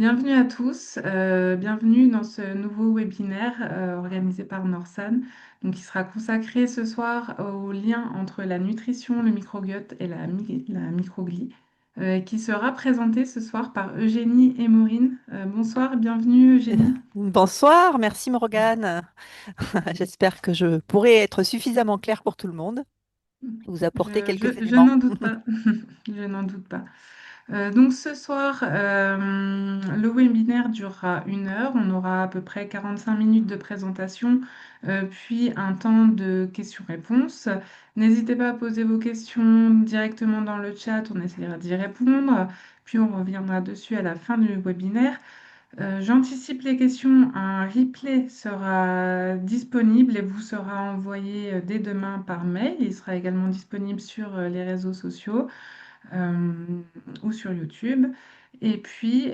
Bienvenue à tous, bienvenue dans ce nouveau webinaire organisé par Norsan, donc qui sera consacré ce soir au lien entre la nutrition, le microbiote et la microglie, qui sera présenté ce soir par Eugénie et Maureen. Bonsoir, bienvenue Eugénie. Bonsoir, merci Morgane. J'espère que je pourrai être suffisamment claire pour tout le monde, vous apporter quelques Je éléments. n'en doute pas, je n'en doute pas. Donc ce soir, le webinaire durera 1 heure. On aura à peu près 45 minutes de présentation, puis un temps de questions-réponses. N'hésitez pas à poser vos questions directement dans le chat, on essaiera d'y répondre, puis on reviendra dessus à la fin du webinaire. J'anticipe les questions, un replay sera disponible et vous sera envoyé dès demain par mail. Il sera également disponible sur les réseaux sociaux euh, ou sur YouTube. Et puis,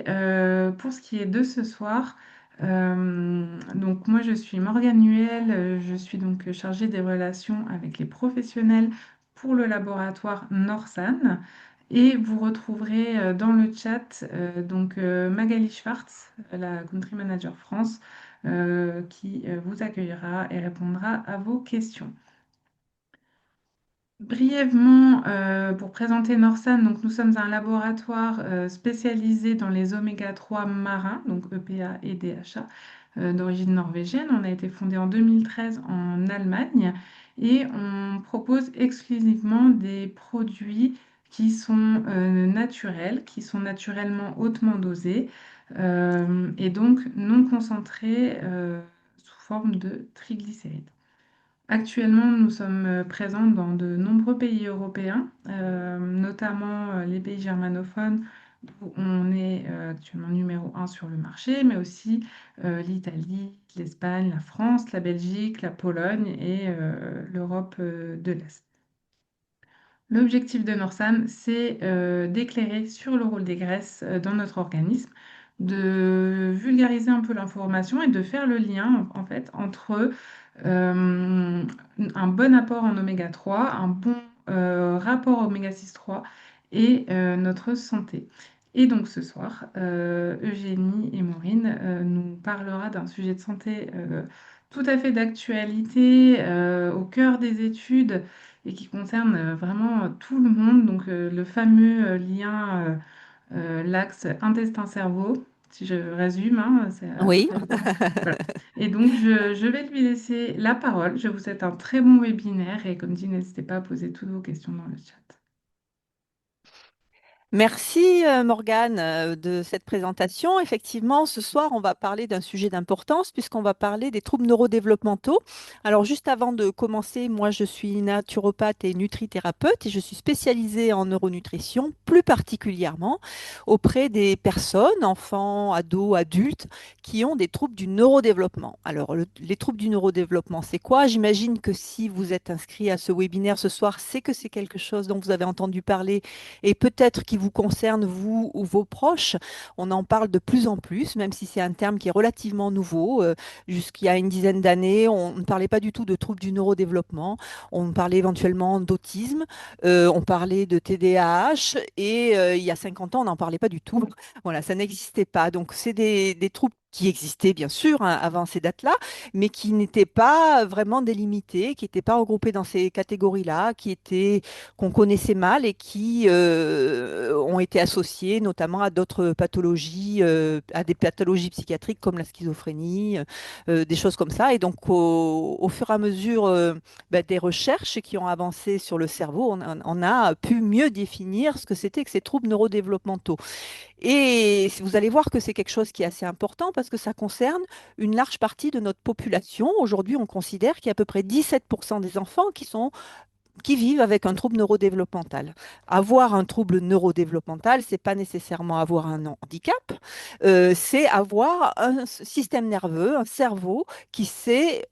pour ce qui est de ce soir, donc moi je suis Morgane Nuel, je suis donc chargée des relations avec les professionnels pour le laboratoire Norsan. Et vous retrouverez dans le chat Magali Schwartz, la Country Manager France, qui vous accueillera et répondra à vos questions. Brièvement, pour présenter Norsan, donc nous sommes un laboratoire spécialisé dans les oméga 3 marins, donc EPA et DHA, d'origine norvégienne. On a été fondé en 2013 en Allemagne et on propose exclusivement des produits qui sont naturels, qui sont naturellement hautement dosés et donc non concentrés sous forme de triglycérides. Actuellement, nous sommes présents dans de nombreux pays européens, notamment les pays germanophones, où on est actuellement numéro 1 sur le marché, mais aussi l'Italie, l'Espagne, la France, la Belgique, la Pologne et l'Europe de l'Est. L'objectif de Norsan, c'est d'éclairer sur le rôle des graisses dans notre organisme, de vulgariser un peu l'information et de faire le lien en fait entre un bon apport en oméga 3, un bon rapport oméga 6,3 et notre santé. Et donc ce soir, Eugénie et Maureen nous parlera d'un sujet de santé tout à fait d'actualité, au cœur des études et qui concerne vraiment tout le monde. Donc le fameux lien, l'axe intestin-cerveau, si je résume, hein, c'est à peu Oui. près ça. Voilà. Et donc je vais lui laisser la parole. Je vous souhaite un très bon webinaire et comme dit, n'hésitez pas à poser toutes vos questions dans le chat. Merci Morgane de cette présentation. Effectivement, ce soir, on va parler d'un sujet d'importance puisqu'on va parler des troubles neurodéveloppementaux. Alors, juste avant de commencer, moi, je suis naturopathe et nutrithérapeute et je suis spécialisée en neuronutrition, plus particulièrement auprès des personnes, enfants, ados, adultes, qui ont des troubles du neurodéveloppement. Alors, les troubles du neurodéveloppement, c'est quoi? J'imagine que si vous êtes inscrit à ce webinaire ce soir, c'est que c'est quelque chose dont vous avez entendu parler et peut-être qui vous concerne, vous ou vos proches. On en parle de plus en plus, même si c'est un terme qui est relativement nouveau. Jusqu'il y a une dizaine d'années, on ne parlait pas du tout de troubles du neurodéveloppement. On parlait éventuellement d'autisme, on parlait de TDAH et il y a 50 ans, on n'en parlait pas du tout. Voilà, ça n'existait pas. Donc, c'est des troubles qui existaient bien sûr hein, avant ces dates-là, mais qui n'étaient pas vraiment délimités, qui n'étaient pas regroupés dans ces catégories-là, qui étaient qu'on connaissait mal et qui ont été associées notamment à d'autres pathologies, à des pathologies psychiatriques comme la schizophrénie, des choses comme ça. Et donc, au fur et à mesure des recherches qui ont avancé sur le cerveau, on a pu mieux définir ce que c'était que ces troubles neurodéveloppementaux. Et vous allez voir que c'est quelque chose qui est assez important parce que ça concerne une large partie de notre population. Aujourd'hui, on considère qu'il y a à peu près 17% des enfants qui vivent avec un trouble neurodéveloppemental. Avoir un trouble neurodéveloppemental, c'est pas nécessairement avoir un handicap, c'est avoir un système nerveux, un cerveau qui sait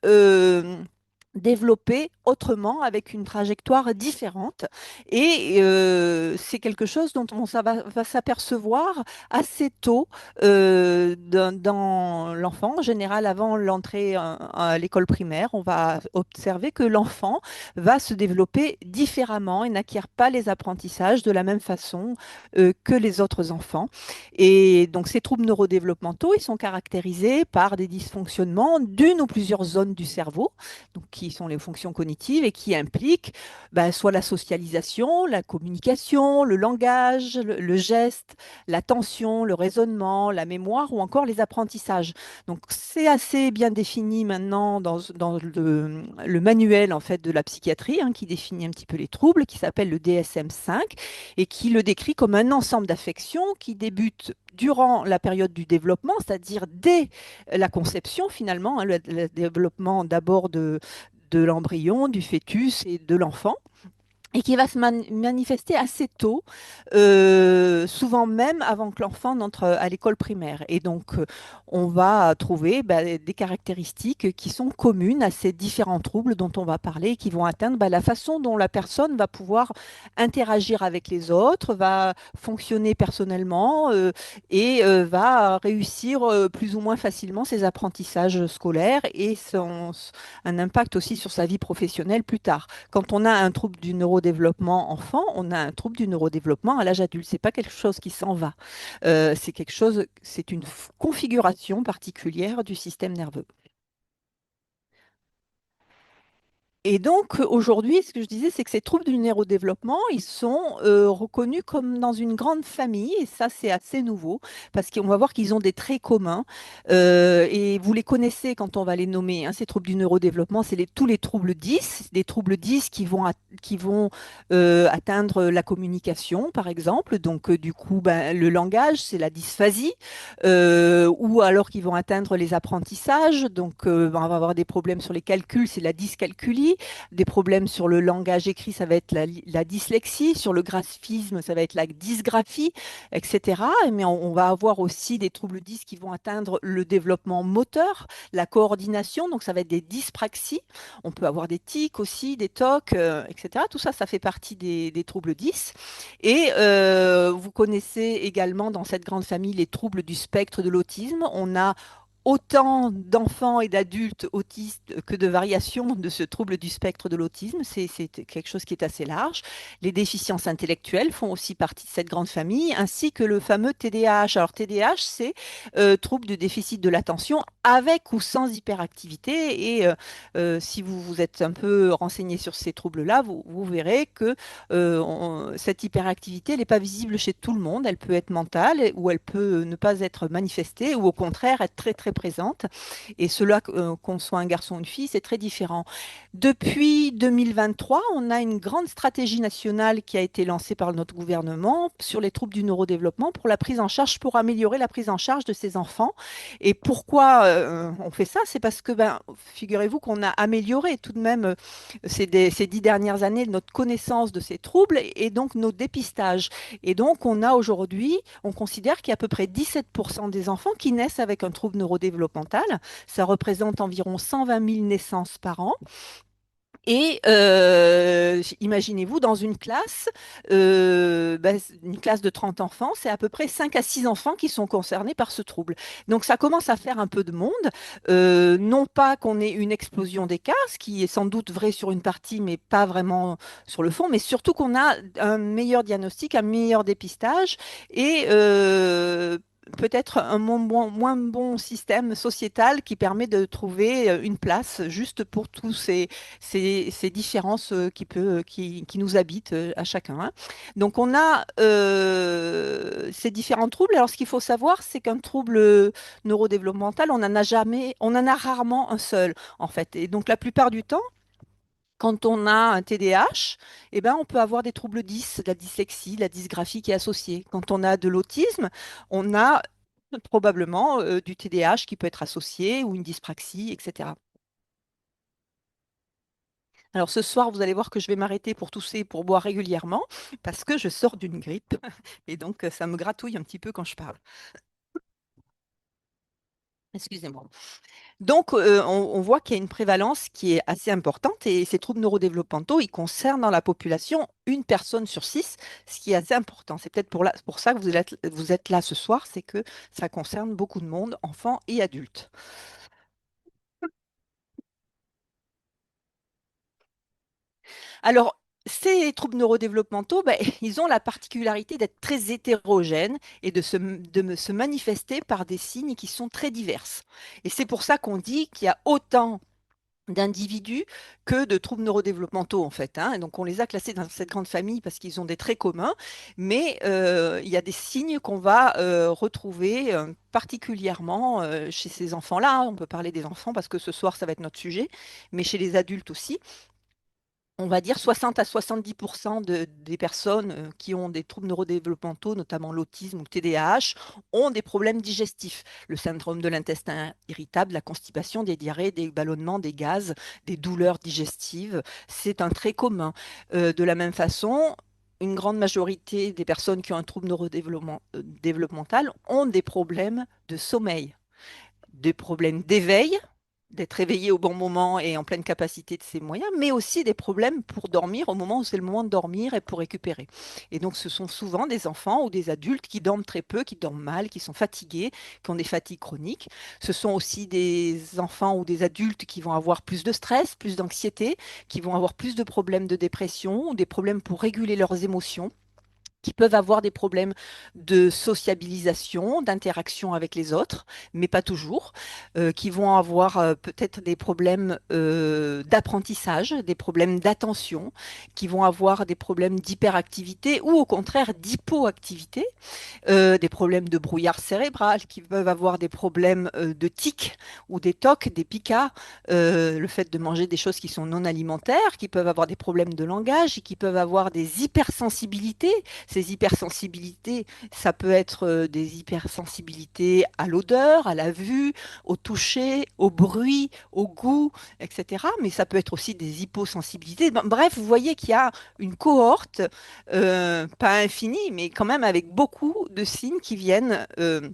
développer autrement, avec une trajectoire différente. Et c'est quelque chose dont va s'apercevoir assez tôt dans l'enfant. En général, avant l'entrée à l'école primaire, on va observer que l'enfant va se développer différemment et n'acquiert pas les apprentissages de la même façon que les autres enfants. Et donc, ces troubles neurodéveloppementaux, ils sont caractérisés par des dysfonctionnements d'une ou plusieurs zones du cerveau, donc qui sont les fonctions cognitives et qui impliquent soit la socialisation, la communication, le langage, le geste, l'attention, le raisonnement, la mémoire ou encore les apprentissages. Donc c'est assez bien défini maintenant dans le manuel en fait de la psychiatrie, hein, qui définit un petit peu les troubles, qui s'appelle le DSM-5 et qui le décrit comme un ensemble d'affections qui débutent durant la période du développement, c'est-à-dire dès la conception finalement, hein, le développement d'abord de l'embryon, du fœtus et de l'enfant, et qui va se manifester assez tôt, souvent même avant que l'enfant n'entre à l'école primaire. Et donc, on va trouver des caractéristiques qui sont communes à ces différents troubles dont on va parler et qui vont atteindre la façon dont la personne va pouvoir interagir avec les autres, va fonctionner personnellement et va réussir plus ou moins facilement ses apprentissages scolaires et un impact aussi sur sa vie professionnelle plus tard. Quand on a un trouble du neurodéveloppement enfant, on a un trouble du neurodéveloppement à l'âge adulte. C'est pas quelque chose qui s'en va. C'est quelque chose, c'est une configuration particulière du système nerveux. Et donc aujourd'hui, ce que je disais, c'est que ces troubles du neurodéveloppement, ils sont reconnus comme dans une grande famille, et ça c'est assez nouveau, parce qu'on va voir qu'ils ont des traits communs, et vous les connaissez quand on va les nommer, hein, ces troubles du neurodéveloppement, c'est tous les troubles 10, des troubles 10 qui vont atteindre la communication, par exemple, donc du coup, le langage, c'est la dysphasie, ou alors qui vont atteindre les apprentissages, donc on va avoir des problèmes sur les calculs, c'est la dyscalculie, des problèmes sur le langage écrit, ça va être la dyslexie, sur le graphisme, ça va être la dysgraphie, etc. Mais on va avoir aussi des troubles 10 qui vont atteindre le développement moteur, la coordination, donc ça va être des dyspraxies. On peut avoir des tics aussi, des tocs, etc. Tout ça, ça fait partie des troubles 10. Et vous connaissez également dans cette grande famille les troubles du spectre de l'autisme. On a autant d'enfants et d'adultes autistes que de variations de ce trouble du spectre de l'autisme. C'est quelque chose qui est assez large. Les déficiences intellectuelles font aussi partie de cette grande famille, ainsi que le fameux TDAH. Alors TDAH, c'est trouble du déficit de l'attention avec ou sans hyperactivité. Et si vous vous êtes un peu renseigné sur ces troubles-là, vous verrez que cette hyperactivité, elle n'est pas visible chez tout le monde. Elle peut être mentale ou elle peut ne pas être manifestée ou au contraire être très très présente. Et cela, qu'on soit un garçon ou une fille, c'est très différent. Depuis 2023, on a une grande stratégie nationale qui a été lancée par notre gouvernement sur les troubles du neurodéveloppement pour la prise en charge, pour améliorer la prise en charge de ces enfants. Et pourquoi on fait ça? C'est parce que, figurez-vous qu'on a amélioré tout de même ces 10 dernières années notre connaissance de ces troubles et donc nos dépistages. Et donc, on a aujourd'hui, on considère qu'il y a à peu près 17% des enfants qui naissent avec un trouble neurodéveloppemental. Ça représente environ 120 000 naissances par an. Et imaginez-vous, dans une classe de 30 enfants, c'est à peu près 5 à 6 enfants qui sont concernés par ce trouble. Donc ça commence à faire un peu de monde. Non pas qu'on ait une explosion des cas, ce qui est sans doute vrai sur une partie, mais pas vraiment sur le fond, mais surtout qu'on a un meilleur diagnostic, un meilleur dépistage et peut-être un moins bon système sociétal qui permet de trouver une place juste pour tous ces différences qui nous habitent à chacun, hein. Donc on a ces différents troubles. Alors ce qu'il faut savoir, c'est qu'un trouble neurodéveloppemental, on en a rarement un seul en fait. Et donc la plupart du temps, quand on a un TDAH, on peut avoir des troubles 10, la dyslexie, la dysgraphie qui est associée. Quand on a de l'autisme, on a probablement du TDAH qui peut être associé ou une dyspraxie, etc. Alors ce soir, vous allez voir que je vais m'arrêter pour tousser, pour boire régulièrement, parce que je sors d'une grippe. Et donc, ça me gratouille un petit peu quand je parle. Excusez-moi. Donc, on voit qu'il y a une prévalence qui est assez importante et ces troubles neurodéveloppementaux, ils concernent dans la population une personne sur six, ce qui est assez important. C'est peut-être pour ça que vous êtes là ce soir, c'est que ça concerne beaucoup de monde, enfants et adultes. Alors, ces troubles neurodéveloppementaux, ben, ils ont la particularité d'être très hétérogènes et se manifester par des signes qui sont très diverses. Et c'est pour ça qu'on dit qu'il y a autant d'individus que de troubles neurodéveloppementaux en fait, hein. Et donc on les a classés dans cette grande famille parce qu'ils ont des traits communs, mais il y a des signes qu'on va retrouver particulièrement chez ces enfants-là, hein. On peut parler des enfants parce que ce soir ça va être notre sujet, mais chez les adultes aussi on va dire 60 à 70% des personnes qui ont des troubles neurodéveloppementaux, notamment l'autisme ou le TDAH, ont des problèmes digestifs. Le syndrome de l'intestin irritable, la constipation, des diarrhées, des ballonnements, des gaz, des douleurs digestives, c'est un trait commun. De la même façon, une grande majorité des personnes qui ont un trouble neurodéveloppemental ont des problèmes de sommeil, des problèmes d'éveil, d'être éveillé au bon moment et en pleine capacité de ses moyens, mais aussi des problèmes pour dormir au moment où c'est le moment de dormir et pour récupérer. Et donc, ce sont souvent des enfants ou des adultes qui dorment très peu, qui dorment mal, qui sont fatigués, qui ont des fatigues chroniques. Ce sont aussi des enfants ou des adultes qui vont avoir plus de stress, plus d'anxiété, qui vont avoir plus de problèmes de dépression ou des problèmes pour réguler leurs émotions, qui peuvent avoir des problèmes de sociabilisation, d'interaction avec les autres, mais pas toujours, qui vont avoir peut-être des problèmes d'apprentissage, des problèmes d'attention, qui vont avoir des problèmes d'hyperactivité ou au contraire d'hypoactivité, des problèmes de brouillard cérébral, qui peuvent avoir des problèmes de tics ou des tocs, des pica, le fait de manger des choses qui sont non alimentaires, qui peuvent avoir des problèmes de langage, et qui peuvent avoir des hypersensibilités. Ces hypersensibilités, ça peut être des hypersensibilités à l'odeur, à la vue, au toucher, au bruit, au goût, etc. Mais ça peut être aussi des hyposensibilités. Bref, vous voyez qu'il y a une cohorte pas infini, mais quand même avec beaucoup de signes qui viennent un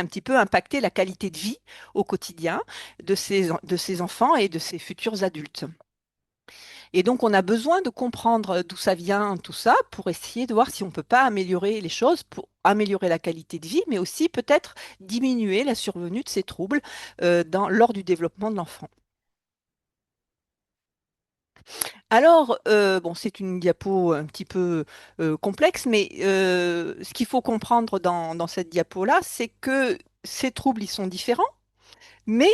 petit peu impacter la qualité de vie au quotidien de ces enfants et de ces futurs adultes. Et donc, on a besoin de comprendre d'où ça vient, tout ça, pour essayer de voir si on ne peut pas améliorer les choses, pour améliorer la qualité de vie, mais aussi peut-être diminuer la survenue de ces troubles lors du développement de l'enfant. Alors, bon, c'est une diapo un petit peu complexe, mais ce qu'il faut comprendre dans cette diapo-là, c'est que ces troubles, ils sont différents, mais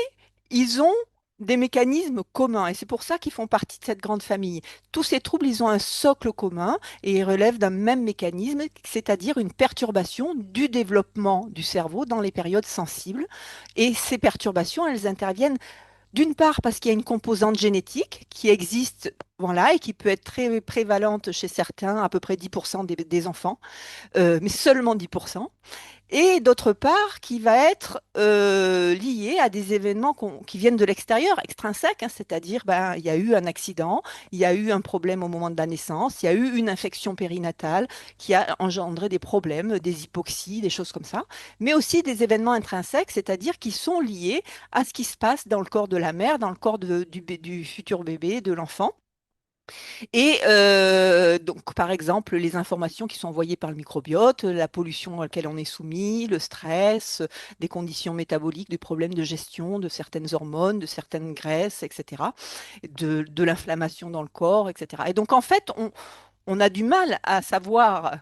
ils ont des mécanismes communs, et c'est pour ça qu'ils font partie de cette grande famille. Tous ces troubles, ils ont un socle commun et ils relèvent d'un même mécanisme, c'est-à-dire une perturbation du développement du cerveau dans les périodes sensibles. Et ces perturbations, elles interviennent d'une part, parce qu'il y a une composante génétique qui existe, voilà, et qui peut être très prévalente chez certains, à peu près 10% des enfants, mais seulement 10%. Et d'autre part, qui va être liée à des événements qui viennent de l'extérieur, extrinsèques, hein, c'est-à-dire ben, il y a eu un accident, il y a eu un problème au moment de la naissance, il y a eu une infection périnatale qui a engendré des problèmes, des hypoxies, des choses comme ça, mais aussi des événements intrinsèques, c'est-à-dire qui sont liés à ce qui se passe dans le corps de la mère, dans le corps du futur bébé, de l'enfant. Et donc, par exemple, les informations qui sont envoyées par le microbiote, la pollution à laquelle on est soumis, le stress, des conditions métaboliques, des problèmes de gestion de certaines hormones, de certaines graisses, etc., de l'inflammation dans le corps, etc. Et donc, en fait, on a du mal à savoir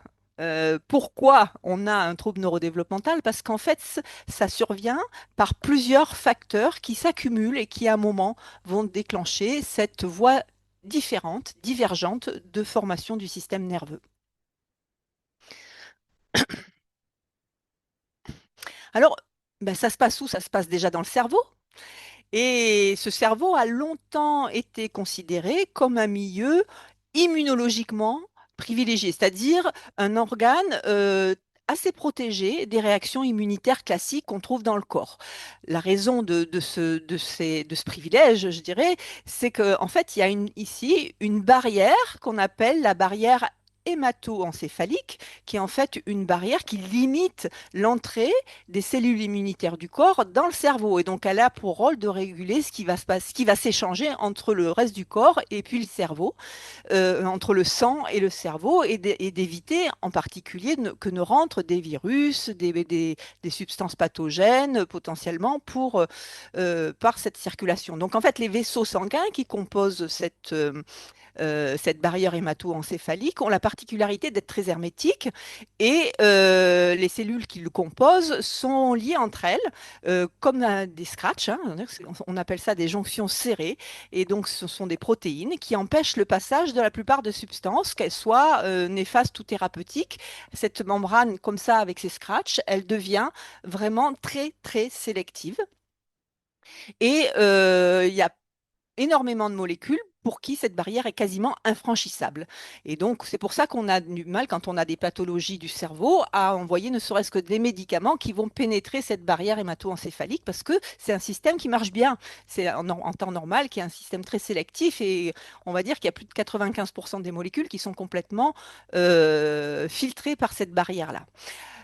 pourquoi on a un trouble neurodéveloppemental, parce qu'en fait, ça survient par plusieurs facteurs qui s'accumulent et qui, à un moment, vont déclencher cette voie différente, divergente de formation du système nerveux. Alors, ben, ça se passe où? Ça se passe déjà dans le cerveau. Et ce cerveau a longtemps été considéré comme un milieu immunologiquement privilégié, c'est-à-dire un organe assez protégé des réactions immunitaires classiques qu'on trouve dans le corps. La raison de ce privilège, je dirais, c'est qu'en fait, il y a ici une barrière qu'on appelle la barrière hémato-encéphalique, qui est en fait une barrière qui limite l'entrée des cellules immunitaires du corps dans le cerveau. Et donc, elle a pour rôle de réguler ce qui va se passer, ce qui va s'échanger entre le reste du corps et puis le cerveau, entre le sang et le cerveau, et d'éviter en particulier que ne rentrent des virus, des substances pathogènes potentiellement par cette circulation. Donc en fait, les vaisseaux sanguins qui composent cette barrière hémato-encéphalique ont la particularité d'être très hermétiques et les cellules qui le composent sont liées entre elles comme des scratchs, hein, on appelle ça des jonctions serrées, et donc ce sont des protéines qui empêchent le passage de la plupart de substances, qu'elles soient néfastes ou thérapeutiques. Cette membrane comme ça avec ces scratchs, elle devient vraiment très très sélective et il y a énormément de molécules pour qui cette barrière est quasiment infranchissable. Et donc, c'est pour ça qu'on a du mal, quand on a des pathologies du cerveau, à envoyer ne serait-ce que des médicaments qui vont pénétrer cette barrière hémato-encéphalique parce que c'est un système qui marche bien. C'est en temps normal, qui est un système très sélectif et on va dire qu'il y a plus de 95% des molécules qui sont complètement filtrées par cette barrière-là.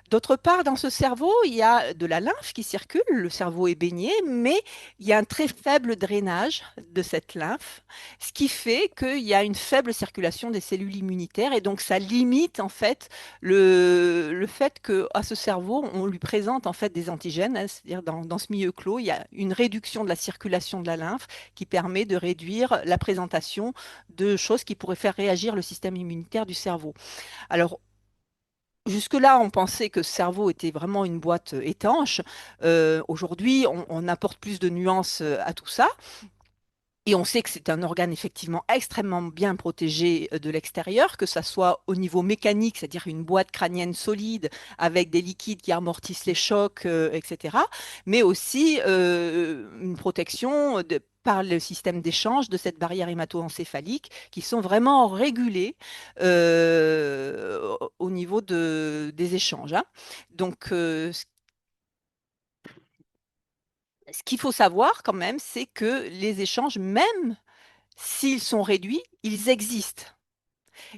D'autre part, dans ce cerveau, il y a de la lymphe qui circule, le cerveau est baigné, mais il y a un très faible drainage de cette lymphe, ce qui fait qu'il y a une faible circulation des cellules immunitaires et donc ça limite en fait le fait qu'à ce cerveau, on lui présente en fait des antigènes, hein, c'est-à-dire dans ce milieu clos, il y a une réduction de la circulation de la lymphe qui permet de réduire la présentation de choses qui pourraient faire réagir le système immunitaire du cerveau. Alors, jusque-là, on pensait que ce cerveau était vraiment une boîte étanche. Aujourd'hui, on apporte plus de nuances à tout ça. Et on sait que c'est un organe effectivement extrêmement bien protégé de l'extérieur, que ça soit au niveau mécanique, c'est-à-dire une boîte crânienne solide avec des liquides qui amortissent les chocs, etc., mais aussi une protection par le système d'échange de cette barrière hémato-encéphalique qui sont vraiment régulés au niveau des échanges, hein. Donc, ce qu'il faut savoir quand même, c'est que les échanges, même s'ils sont réduits, ils existent.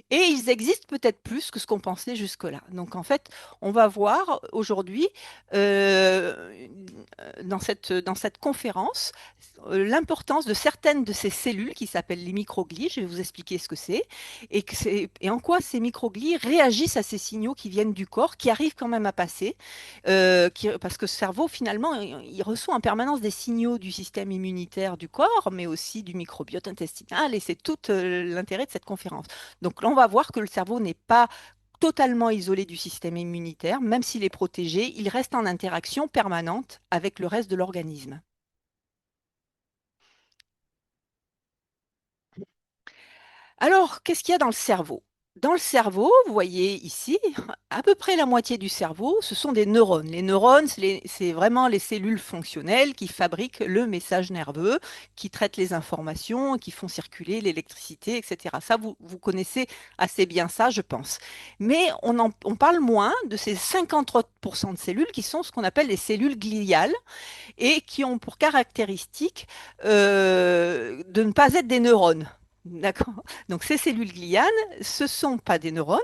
Et ils existent peut-être plus que ce qu'on pensait jusque-là. Donc en fait, on va voir aujourd'hui dans cette conférence l'importance de certaines de ces cellules qui s'appellent les microglies. Je vais vous expliquer ce que c'est et en quoi ces microglies réagissent à ces signaux qui viennent du corps, qui arrivent quand même à passer, parce que ce cerveau finalement, il reçoit en permanence des signaux du système immunitaire du corps, mais aussi du microbiote intestinal, et c'est tout l'intérêt de cette conférence. Donc là, on va voir que le cerveau n'est pas totalement isolé du système immunitaire, même s'il est protégé, il reste en interaction permanente avec le reste de l'organisme. Alors, qu'est-ce qu'il y a dans le cerveau? Dans le cerveau, vous voyez ici, à peu près la moitié du cerveau, ce sont des neurones. Les neurones, c'est vraiment les cellules fonctionnelles qui fabriquent le message nerveux, qui traitent les informations, qui font circuler l'électricité, etc. Ça, vous connaissez assez bien ça, je pense. Mais on parle moins de ces 53% de cellules qui sont ce qu'on appelle les cellules gliales et qui ont pour caractéristique de ne pas être des neurones. D'accord. Donc ces cellules gliales, ce ne sont pas des neurones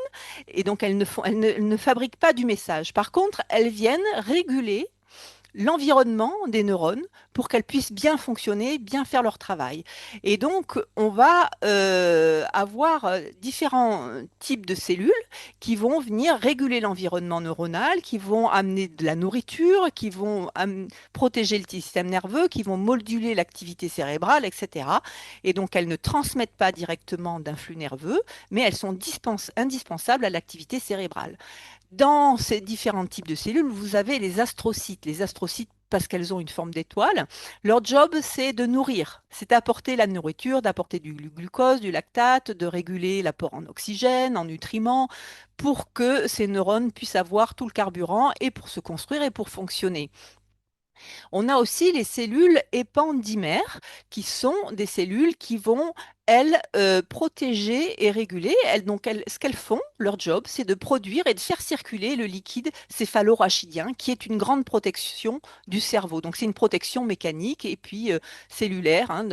et donc elles ne fabriquent pas du message. Par contre, elles viennent réguler l'environnement des neurones pour qu'elles puissent bien fonctionner, bien faire leur travail. Et donc, on va avoir différents types de cellules qui vont venir réguler l'environnement neuronal, qui vont amener de la nourriture, qui vont protéger le système nerveux, qui vont moduler l'activité cérébrale, etc. Et donc, elles ne transmettent pas directement d'un flux nerveux, mais elles sont indispensables à l'activité cérébrale. Dans ces différents types de cellules, vous avez les astrocytes. Les astrocytes, parce qu'elles ont une forme d'étoile, leur job, c'est de nourrir, c'est d'apporter la nourriture, d'apporter du glucose, du lactate, de réguler l'apport en oxygène, en nutriments, pour que ces neurones puissent avoir tout le carburant et pour se construire et pour fonctionner. On a aussi les cellules épandymères, qui sont des cellules qui vont elles, protéger et réguler. Ce qu'elles font, leur job, c'est de produire et de faire circuler le liquide céphalorachidien, qui est une grande protection du cerveau. Donc c'est une protection mécanique et puis cellulaire, hein,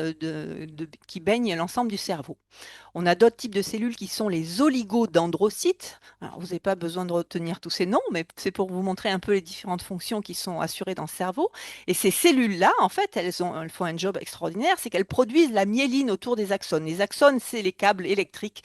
qui baigne l'ensemble du cerveau. On a d'autres types de cellules qui sont les oligodendrocytes. Alors, vous n'avez pas besoin de retenir tous ces noms, mais c'est pour vous montrer un peu les différentes fonctions qui sont assurées dans le cerveau. Et ces cellules-là, en fait, elles font un job extraordinaire, c'est qu'elles produisent la myéline autour des axones. Les axones, c'est les câbles électriques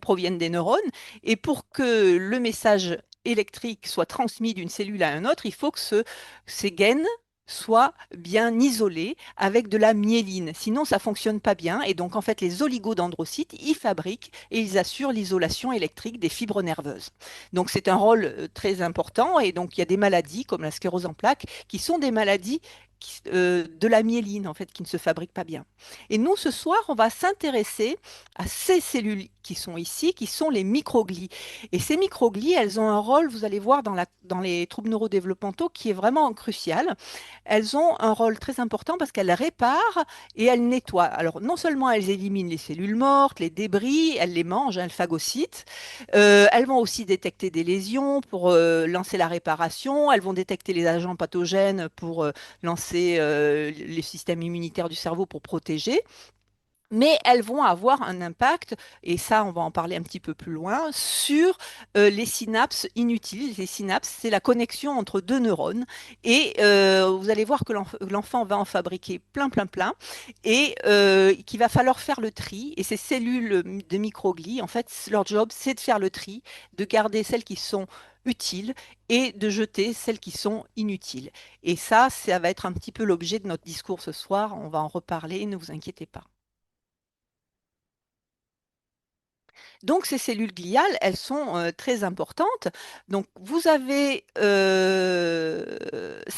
proviennent des neurones. Et pour que le message électrique soit transmis d'une cellule à une autre, il faut que ces gaines soient bien isolés avec de la myéline. Sinon, ça ne fonctionne pas bien. Et donc, en fait, les oligodendrocytes, ils fabriquent et ils assurent l'isolation électrique des fibres nerveuses. Donc, c'est un rôle très important. Et donc, il y a des maladies comme la sclérose en plaques qui sont des maladies de la myéline, en fait, qui ne se fabriquent pas bien. Et nous, ce soir, on va s'intéresser à ces cellules qui sont ici, qui sont les microglies. Et ces microglies, elles ont un rôle, vous allez voir, dans les troubles neurodéveloppementaux qui est vraiment crucial. Elles ont un rôle très important parce qu'elles réparent et elles nettoient. Alors, non seulement elles éliminent les cellules mortes, les débris, elles les mangent, elles phagocytent. Elles vont aussi détecter des lésions pour lancer la réparation. Elles vont détecter les agents pathogènes pour lancer les systèmes immunitaires du cerveau pour protéger. Mais elles vont avoir un impact, et ça, on va en parler un petit peu plus loin, sur les synapses inutiles. Les synapses, c'est la connexion entre deux neurones. Et vous allez voir que l'enfant va en fabriquer plein, plein, plein, et qu'il va falloir faire le tri. Et ces cellules de microglies, en fait, leur job, c'est de faire le tri, de garder celles qui sont utiles et de jeter celles qui sont inutiles. Et ça va être un petit peu l'objet de notre discours ce soir. On va en reparler, ne vous inquiétez pas. Donc, ces cellules gliales, elles sont très importantes. Donc, c'est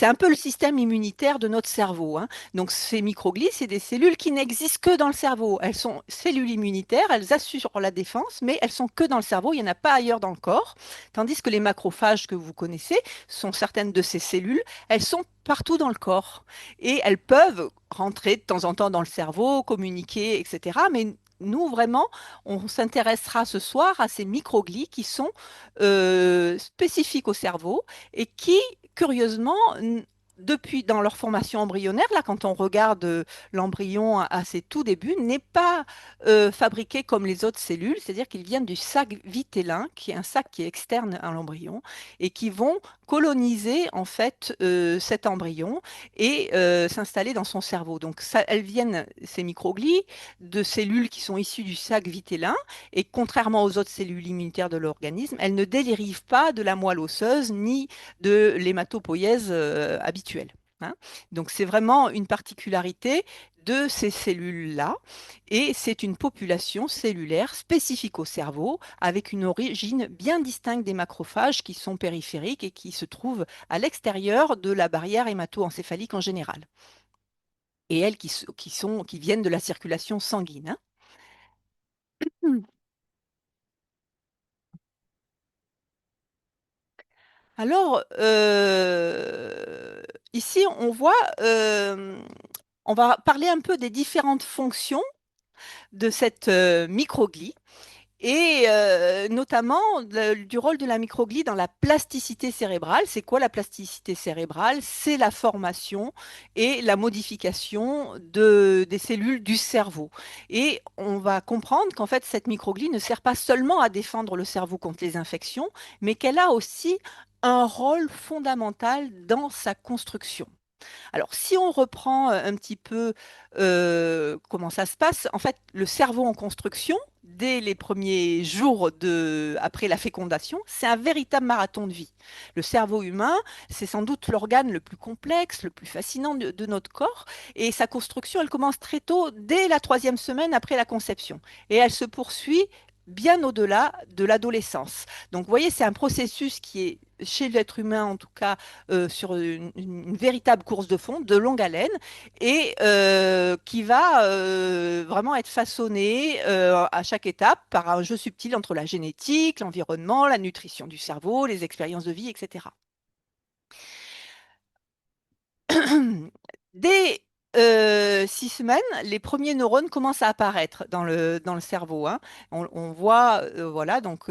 un peu le système immunitaire de notre cerveau, hein. Donc, ces microglies, c'est des cellules qui n'existent que dans le cerveau. Elles sont cellules immunitaires, elles assurent la défense, mais elles sont que dans le cerveau. Il n'y en a pas ailleurs dans le corps. Tandis que les macrophages que vous connaissez sont certaines de ces cellules. Elles sont partout dans le corps et elles peuvent rentrer de temps en temps dans le cerveau, communiquer, etc. Mais nous, vraiment, on s'intéressera ce soir à ces microglies qui sont spécifiques au cerveau et qui, curieusement, depuis dans leur formation embryonnaire, là, quand on regarde l'embryon à ses tout débuts, n'est pas fabriqué comme les autres cellules, c'est-à-dire qu'ils viennent du sac vitellin, qui est un sac qui est externe à l'embryon, et qui vont coloniser en fait cet embryon et s'installer dans son cerveau. Donc, elles viennent, ces microglies, de cellules qui sont issues du sac vitellin et contrairement aux autres cellules immunitaires de l'organisme, elles ne dérivent pas de la moelle osseuse ni de l'hématopoïèse habituelle, hein. Donc c'est vraiment une particularité de ces cellules-là et c'est une population cellulaire spécifique au cerveau avec une origine bien distincte des macrophages qui sont périphériques et qui se trouvent à l'extérieur de la barrière hémato-encéphalique en général et elles qui viennent de la circulation sanguine, hein. Hmm. Alors, ici, on va parler un peu des différentes fonctions de cette microglie et notamment du rôle de la microglie dans la plasticité cérébrale. C'est quoi la plasticité cérébrale? C'est la formation et la modification des cellules du cerveau. Et on va comprendre qu'en fait, cette microglie ne sert pas seulement à défendre le cerveau contre les infections, mais qu'elle a aussi un rôle fondamental dans sa construction. Alors, si on reprend un petit peu comment ça se passe, en fait, le cerveau en construction, dès les premiers jours après la fécondation, c'est un véritable marathon de vie. Le cerveau humain, c'est sans doute l'organe le plus complexe, le plus fascinant de notre corps, et sa construction, elle commence très tôt, dès la troisième semaine après la conception, et elle se poursuit bien au-delà de l'adolescence. Donc, vous voyez, c'est un processus qui est, chez l'être humain en tout cas, sur une véritable course de fond, de longue haleine, et qui va vraiment être façonné à chaque étape par un jeu subtil entre la génétique, l'environnement, la nutrition du cerveau, les expériences de vie, etc. Dès 6 semaines, les premiers neurones commencent à apparaître dans le cerveau, hein. On voit, voilà, donc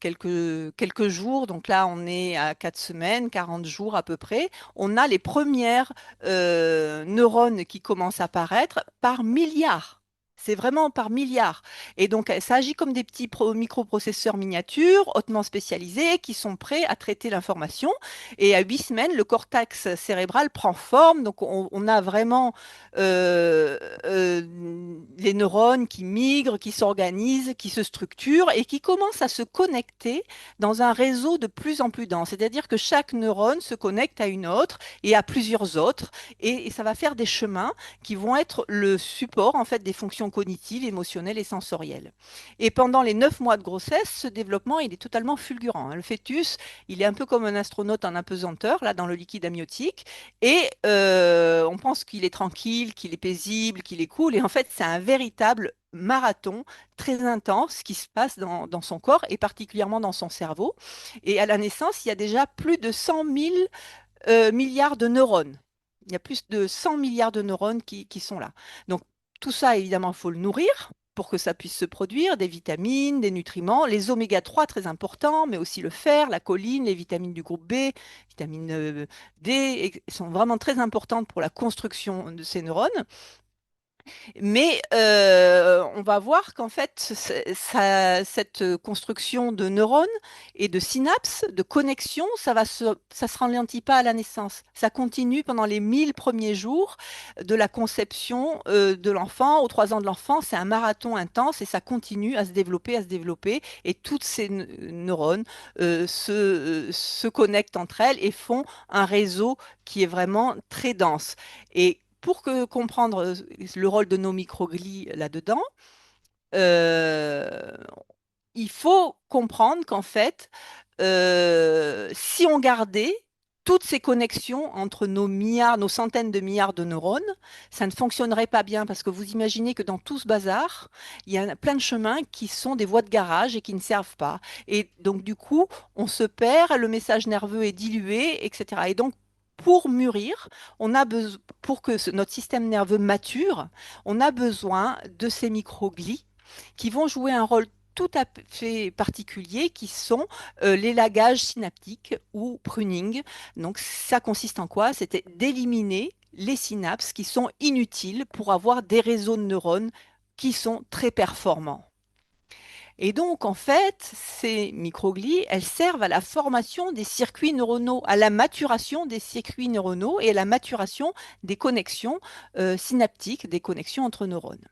quelques jours, donc là on est à 4 semaines, 40 jours à peu près, on a les premières neurones qui commencent à apparaître par milliards. C'est vraiment par milliards. Et donc, ça agit comme des petits microprocesseurs miniatures, hautement spécialisés, qui sont prêts à traiter l'information. Et à 8 semaines, le cortex cérébral prend forme. Donc, on a vraiment euh, euh, les neurones qui migrent, qui s'organisent, qui se structurent et qui commencent à se connecter dans un réseau de plus en plus dense. C'est-à-dire que chaque neurone se connecte à une autre et à plusieurs autres. Et ça va faire des chemins qui vont être le support en fait des fonctions cognitives, émotionnelles et sensorielles. Et pendant les 9 mois de grossesse, ce développement il est totalement fulgurant, hein. Le fœtus, il est un peu comme un astronaute en apesanteur là dans le liquide amniotique, et on pense qu'il est tranquille, qu'il est paisible, qu'il est cool, et en fait c'est un véritable marathon très intense qui se passe dans son corps et particulièrement dans son cerveau. Et à la naissance, il y a déjà plus de 100 000 milliards de neurones. Il y a plus de 100 milliards de neurones qui sont là. Donc, tout ça, évidemment, il faut le nourrir pour que ça puisse se produire, des vitamines, des nutriments, les oméga 3 très importants, mais aussi le fer, la choline, les vitamines du groupe B, vitamine D, sont vraiment très importantes pour la construction de ces neurones. Mais on va voir qu'en fait, cette construction de neurones et de synapses, de connexions, ça se ralentit pas à la naissance. Ça continue pendant les 1000 premiers jours de la conception de l'enfant. Aux 3 ans de l'enfant, c'est un marathon intense et ça continue à se développer, à se développer. Et toutes ces neurones se connectent entre elles et font un réseau qui est vraiment très dense. Et pour comprendre le rôle de nos microglies là-dedans, euh, il faut comprendre qu'en fait, si on gardait toutes ces connexions entre nos milliards, nos centaines de milliards de neurones, ça ne fonctionnerait pas bien parce que vous imaginez que dans tout ce bazar, il y a plein de chemins qui sont des voies de garage et qui ne servent pas. Et donc, du coup, on se perd, le message nerveux est dilué, etc. Et donc, pour mûrir, on a besoin, pour que notre système nerveux mature, on a besoin de ces microglies qui vont jouer un rôle tout à fait particuliers qui sont l'élagage synaptique ou pruning. Donc ça consiste en quoi? C'était d'éliminer les synapses qui sont inutiles pour avoir des réseaux de neurones qui sont très performants. Et donc, en fait, ces microglies, elles servent à la formation des circuits neuronaux, à la maturation des circuits neuronaux et à la maturation des connexions synaptiques, des connexions entre neurones.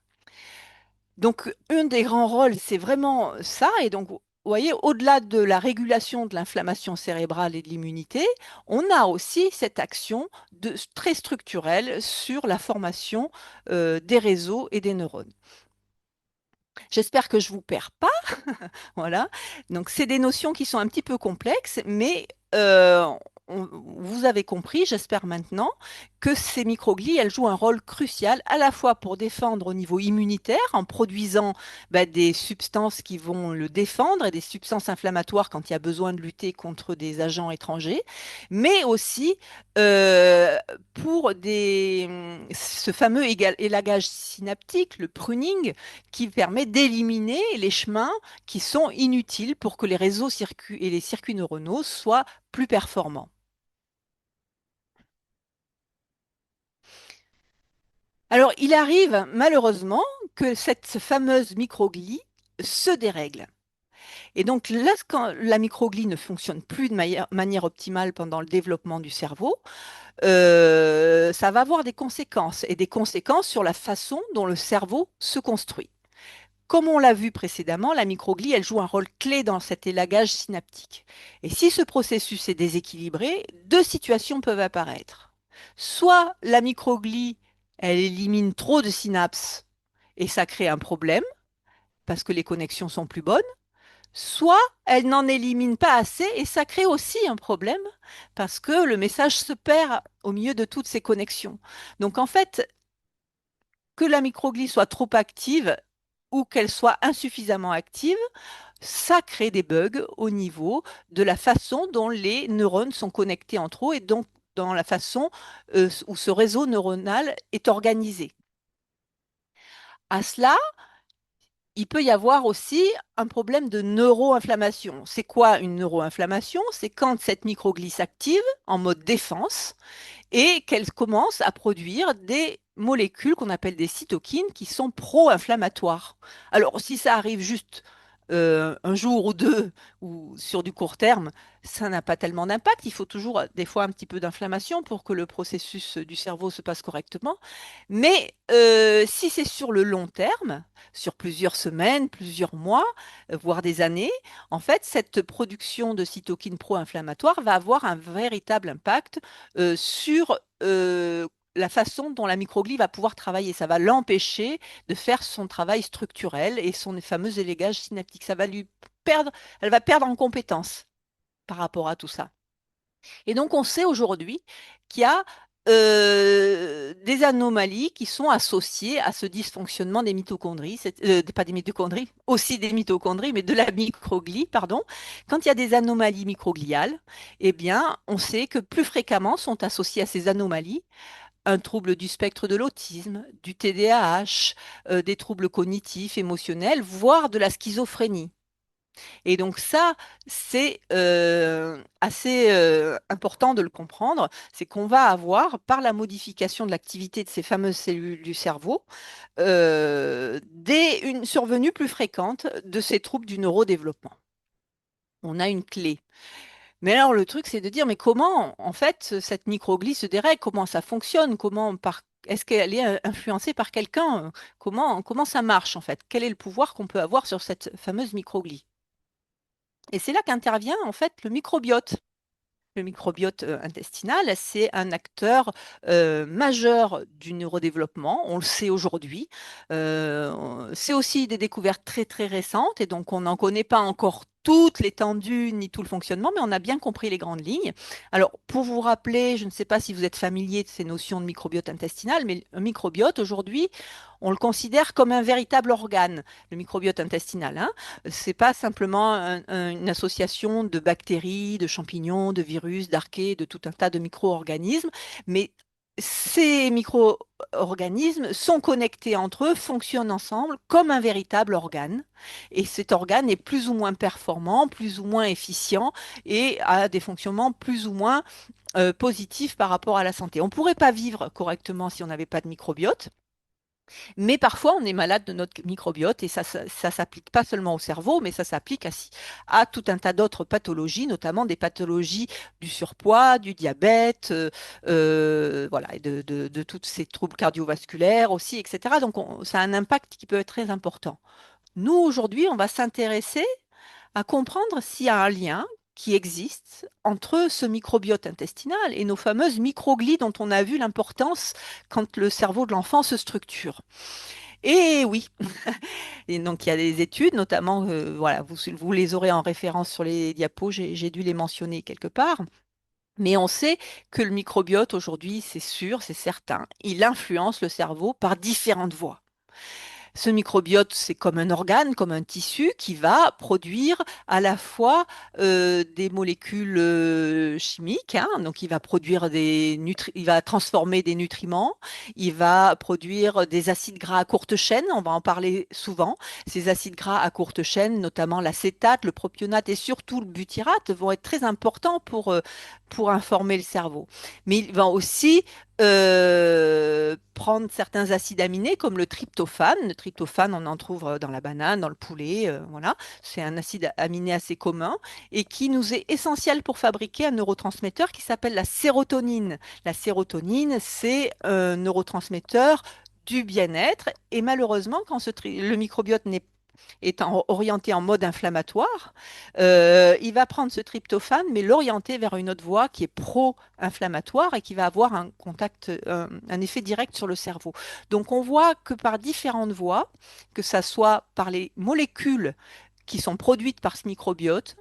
Donc, un des grands rôles, c'est vraiment ça. Et donc, vous voyez, au-delà de la régulation de l'inflammation cérébrale et de l'immunité, on a aussi cette action très structurelle sur la formation des réseaux et des neurones. J'espère que je ne vous perds pas. Voilà. Donc, c'est des notions qui sont un petit peu complexes, mais vous avez compris, j'espère maintenant, que ces microglies, elles jouent un rôle crucial à la fois pour défendre au niveau immunitaire en produisant des substances qui vont le défendre et des substances inflammatoires quand il y a besoin de lutter contre des agents étrangers, mais aussi euh, pour ce fameux élagage synaptique, le pruning, qui permet d'éliminer les chemins qui sont inutiles pour que les réseaux et les circuits neuronaux soient plus performants. Alors, il arrive malheureusement que cette fameuse microglie se dérègle. Et donc, là, quand la microglie ne fonctionne plus de manière optimale pendant le développement du cerveau, ça va avoir des conséquences, et des conséquences sur la façon dont le cerveau se construit. Comme on l'a vu précédemment, la microglie, elle joue un rôle clé dans cet élagage synaptique. Et si ce processus est déséquilibré, deux situations peuvent apparaître. Soit la microglie, elle élimine trop de synapses et ça crée un problème parce que les connexions sont plus bonnes, soit elle n'en élimine pas assez et ça crée aussi un problème parce que le message se perd au milieu de toutes ces connexions. Donc en fait, que la microglie soit trop active ou qu'elle soit insuffisamment active, ça crée des bugs au niveau de la façon dont les neurones sont connectés entre eux et donc dans la façon où ce réseau neuronal est organisé. À cela, il peut y avoir aussi un problème de neuroinflammation. C'est quoi une neuroinflammation? C'est quand cette microglie s'active en mode défense et qu'elle commence à produire des molécules qu'on appelle des cytokines qui sont pro-inflammatoires. Alors, si ça arrive juste un jour ou deux ou sur du court terme, ça n'a pas tellement d'impact. Il faut toujours des fois un petit peu d'inflammation pour que le processus du cerveau se passe correctement. Mais si c'est sur le long terme, sur plusieurs semaines, plusieurs mois, voire des années, en fait, cette production de cytokines pro-inflammatoires va avoir un véritable impact sur la façon dont la microglie va pouvoir travailler. Ça va l'empêcher de faire son travail structurel et son fameux élégage synaptique. Ça va lui perdre, elle va perdre en compétences par rapport à tout ça. Et donc, on sait aujourd'hui qu'il y a des anomalies qui sont associées à ce dysfonctionnement des mitochondries, pas des mitochondries, aussi des mitochondries, mais de la microglie, pardon. Quand il y a des anomalies microgliales, eh bien, on sait que plus fréquemment sont associées à ces anomalies un trouble du spectre de l'autisme, du TDAH, des troubles cognitifs, émotionnels, voire de la schizophrénie. Et donc ça, c'est assez important de le comprendre, c'est qu'on va avoir, par la modification de l'activité de ces fameuses cellules du cerveau, une survenue plus fréquente de ces troubles du neurodéveloppement. On a une clé. Mais alors le truc, c'est de dire, mais comment, en fait, cette microglie se dérègle, comment ça fonctionne, est-ce qu'elle est influencée par quelqu'un, comment ça marche, en fait, quel est le pouvoir qu'on peut avoir sur cette fameuse microglie? Et c'est là qu'intervient en fait le microbiote. Le microbiote intestinal, c'est un acteur majeur du neurodéveloppement, on le sait aujourd'hui. C'est aussi des découvertes très très récentes et donc on n'en connaît pas encore toute l'étendue ni tout le fonctionnement, mais on a bien compris les grandes lignes. Alors pour vous rappeler, je ne sais pas si vous êtes familier de ces notions de microbiote intestinal, mais un microbiote aujourd'hui, on le considère comme un véritable organe, le microbiote intestinal, hein. C'est pas simplement une association de bactéries, de champignons, de virus, d'archées, de tout un tas de micro-organismes, mais ces micro-organismes sont connectés entre eux, fonctionnent ensemble comme un véritable organe. Et cet organe est plus ou moins performant, plus ou moins efficient et a des fonctionnements plus ou moins positifs par rapport à la santé. On ne pourrait pas vivre correctement si on n'avait pas de microbiote. Mais parfois, on est malade de notre microbiote et ça s'applique pas seulement au cerveau, mais ça s'applique à tout un tas d'autres pathologies, notamment des pathologies du surpoids, du diabète, voilà, et de tous ces troubles cardiovasculaires aussi, etc. Donc, ça a un impact qui peut être très important. Nous, aujourd'hui, on va s'intéresser à comprendre s'il y a un lien qui existe entre ce microbiote intestinal et nos fameuses microglies dont on a vu l'importance quand le cerveau de l'enfant se structure. Et oui, et donc il y a des études, notamment, voilà, vous les aurez en référence sur les diapos, j'ai dû les mentionner quelque part. Mais on sait que le microbiote aujourd'hui, c'est sûr, c'est certain, il influence le cerveau par différentes voies. Ce microbiote, c'est comme un organe, comme un tissu qui va produire à la fois des molécules chimiques, hein, donc il va produire il va transformer des nutriments, il va produire des acides gras à courte chaîne, on va en parler souvent. Ces acides gras à courte chaîne, notamment l'acétate, le propionate et surtout le butyrate, vont être très importants pour informer le cerveau. Mais il va aussi prendre certains acides aminés comme le tryptophane. Le tryptophane, on en trouve dans la banane, dans le poulet, voilà. C'est un acide aminé assez commun et qui nous est essentiel pour fabriquer un neurotransmetteur qui s'appelle la sérotonine. La sérotonine, c'est un neurotransmetteur du bien-être et malheureusement, quand le microbiote n'est étant orienté en mode inflammatoire, il va prendre ce tryptophane, mais l'orienter vers une autre voie qui est pro-inflammatoire et qui va avoir un contact, un effet direct sur le cerveau. Donc on voit que par différentes voies, que ça soit par les molécules qui sont produites par ce microbiote,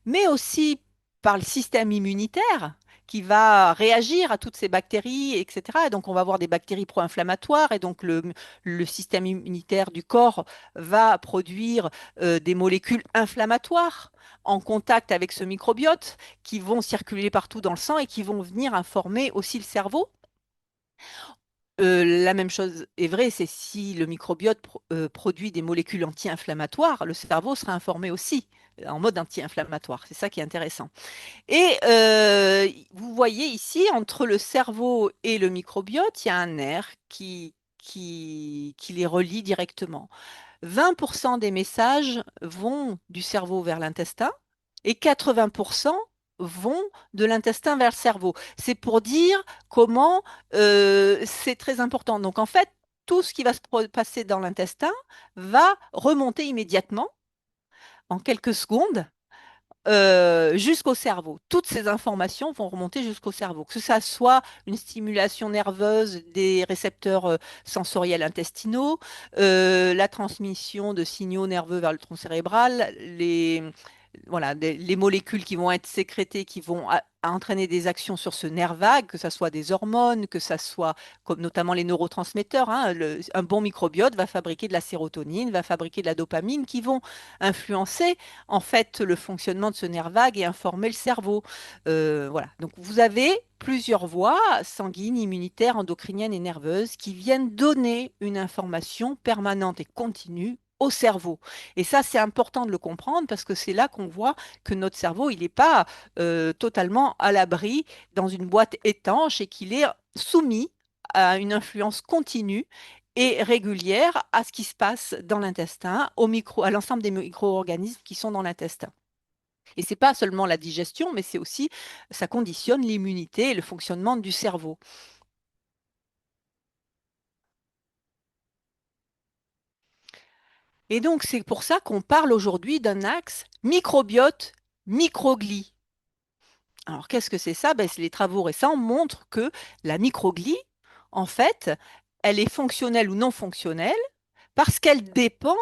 mais aussi par le système immunitaire qui va réagir à toutes ces bactéries, etc. Et donc, on va avoir des bactéries pro-inflammatoires et donc le système immunitaire du corps va produire des molécules inflammatoires en contact avec ce microbiote qui vont circuler partout dans le sang et qui vont venir informer aussi le cerveau. La même chose est vraie, c'est si le microbiote produit des molécules anti-inflammatoires, le cerveau sera informé aussi en mode anti-inflammatoire. C'est ça qui est intéressant. Et vous voyez ici, entre le cerveau et le microbiote, il y a un nerf qui les relie directement. 20% des messages vont du cerveau vers l'intestin et 80% vont de l'intestin vers le cerveau. C'est pour dire comment c'est très important. Donc en fait, tout ce qui va se passer dans l'intestin va remonter immédiatement en quelques secondes jusqu'au cerveau. Toutes ces informations vont remonter jusqu'au cerveau, que ça soit une stimulation nerveuse des récepteurs sensoriels intestinaux, la transmission de signaux nerveux vers le tronc cérébral, voilà, les molécules qui vont être sécrétées, qui vont entraîner des actions sur ce nerf vague, que ce soit des hormones, que ce soit comme notamment les neurotransmetteurs. Hein, un bon microbiote va fabriquer de la sérotonine, va fabriquer de la dopamine, qui vont influencer en fait le fonctionnement de ce nerf vague et informer le cerveau. Voilà. Donc vous avez plusieurs voies sanguines, immunitaires, endocriniennes et nerveuses qui viennent donner une information permanente et continue au cerveau. Et ça, c'est important de le comprendre parce que c'est là qu'on voit que notre cerveau, il n'est pas totalement à l'abri dans une boîte étanche et qu'il est soumis à une influence continue et régulière à ce qui se passe dans l'intestin, à l'ensemble des micro-organismes qui sont dans l'intestin. Et c'est pas seulement la digestion, mais c'est aussi, ça conditionne l'immunité et le fonctionnement du cerveau. Et donc, c'est pour ça qu'on parle aujourd'hui d'un axe microbiote-microglie. Alors, qu'est-ce que c'est ça? Ben, les travaux récents montrent que la microglie, en fait, elle est fonctionnelle ou non fonctionnelle parce qu'elle dépend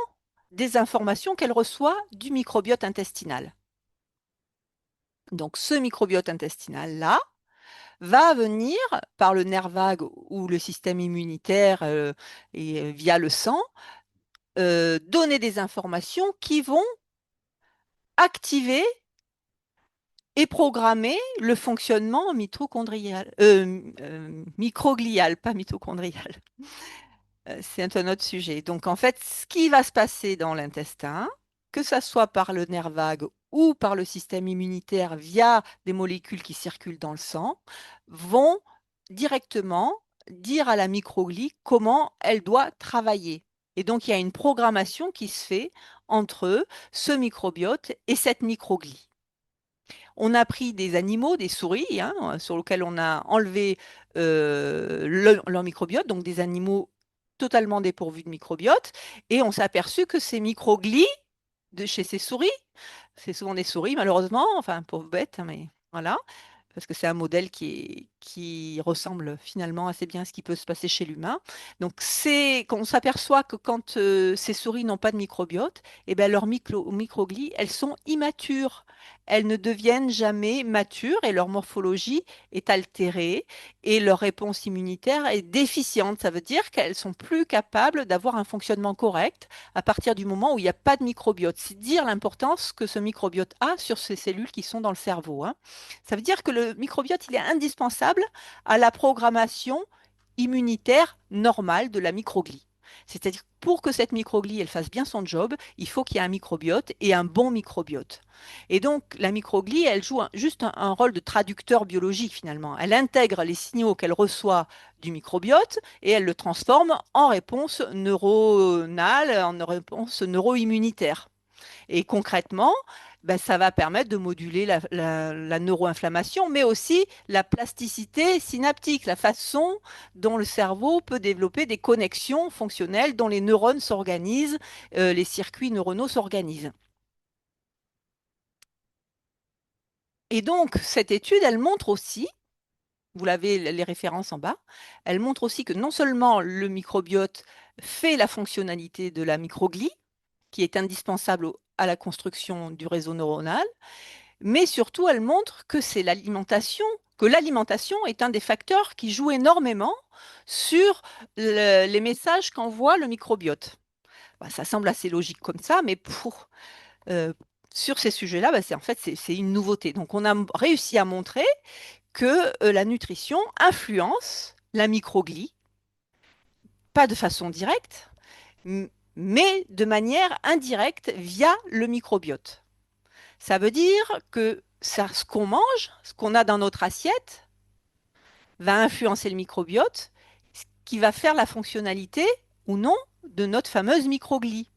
des informations qu'elle reçoit du microbiote intestinal. Donc, ce microbiote intestinal-là va venir par le nerf vague ou le système immunitaire et via le sang donner des informations qui vont activer et programmer le fonctionnement microglial, pas mitochondrial. C'est un autre sujet. Donc, en fait, ce qui va se passer dans l'intestin, que ça soit par le nerf vague ou par le système immunitaire via des molécules qui circulent dans le sang, vont directement dire à la microglie comment elle doit travailler. Et donc, il y a une programmation qui se fait entre ce microbiote et cette microglie. On a pris des animaux, des souris, hein, sur lesquels on a enlevé leur microbiote, donc des animaux totalement dépourvus de microbiote, et on s'est aperçu que ces microglies de chez ces souris, c'est souvent des souris malheureusement, enfin pauvres bêtes, hein, mais voilà, parce que c'est un modèle qui ressemble finalement assez bien à ce qui peut se passer chez l'humain. Donc, c'est qu'on s'aperçoit que quand ces souris n'ont pas de microbiote, eh ben, leurs microglies, elles sont immatures. Elles ne deviennent jamais matures et leur morphologie est altérée et leur réponse immunitaire est déficiente. Ça veut dire qu'elles sont plus capables d'avoir un fonctionnement correct à partir du moment où il n'y a pas de microbiote. C'est dire l'importance que ce microbiote a sur ces cellules qui sont dans le cerveau, hein. Ça veut dire que le microbiote, il est indispensable à la programmation immunitaire normale de la microglie. C'est-à-dire que pour que cette microglie elle fasse bien son job, il faut qu'il y ait un microbiote et un bon microbiote. Et donc la microglie, elle joue juste un rôle de traducteur biologique finalement. Elle intègre les signaux qu'elle reçoit du microbiote et elle le transforme en réponse neuronale, en réponse neuro-immunitaire. Et concrètement, ben, ça va permettre de moduler la neuroinflammation, mais aussi la plasticité synaptique, la façon dont le cerveau peut développer des connexions fonctionnelles, dont les neurones s'organisent, les circuits neuronaux s'organisent. Et donc, cette étude, elle montre aussi, vous l'avez les références en bas, elle montre aussi que non seulement le microbiote fait la fonctionnalité de la microglie, qui est indispensable à la construction du réseau neuronal, mais surtout, elle montre que c'est l'alimentation, que l'alimentation est un des facteurs qui joue énormément sur les messages qu'envoie le microbiote. Bah, ça semble assez logique comme ça, mais euh, sur ces sujets-là, bah, en fait, c'est une nouveauté. Donc, on a réussi à montrer que la nutrition influence la microglie pas de façon directe, mais de manière indirecte via le microbiote. Ça veut dire que ça, ce qu'on mange, ce qu'on a dans notre assiette, va influencer le microbiote, ce qui va faire la fonctionnalité ou non de notre fameuse microglie.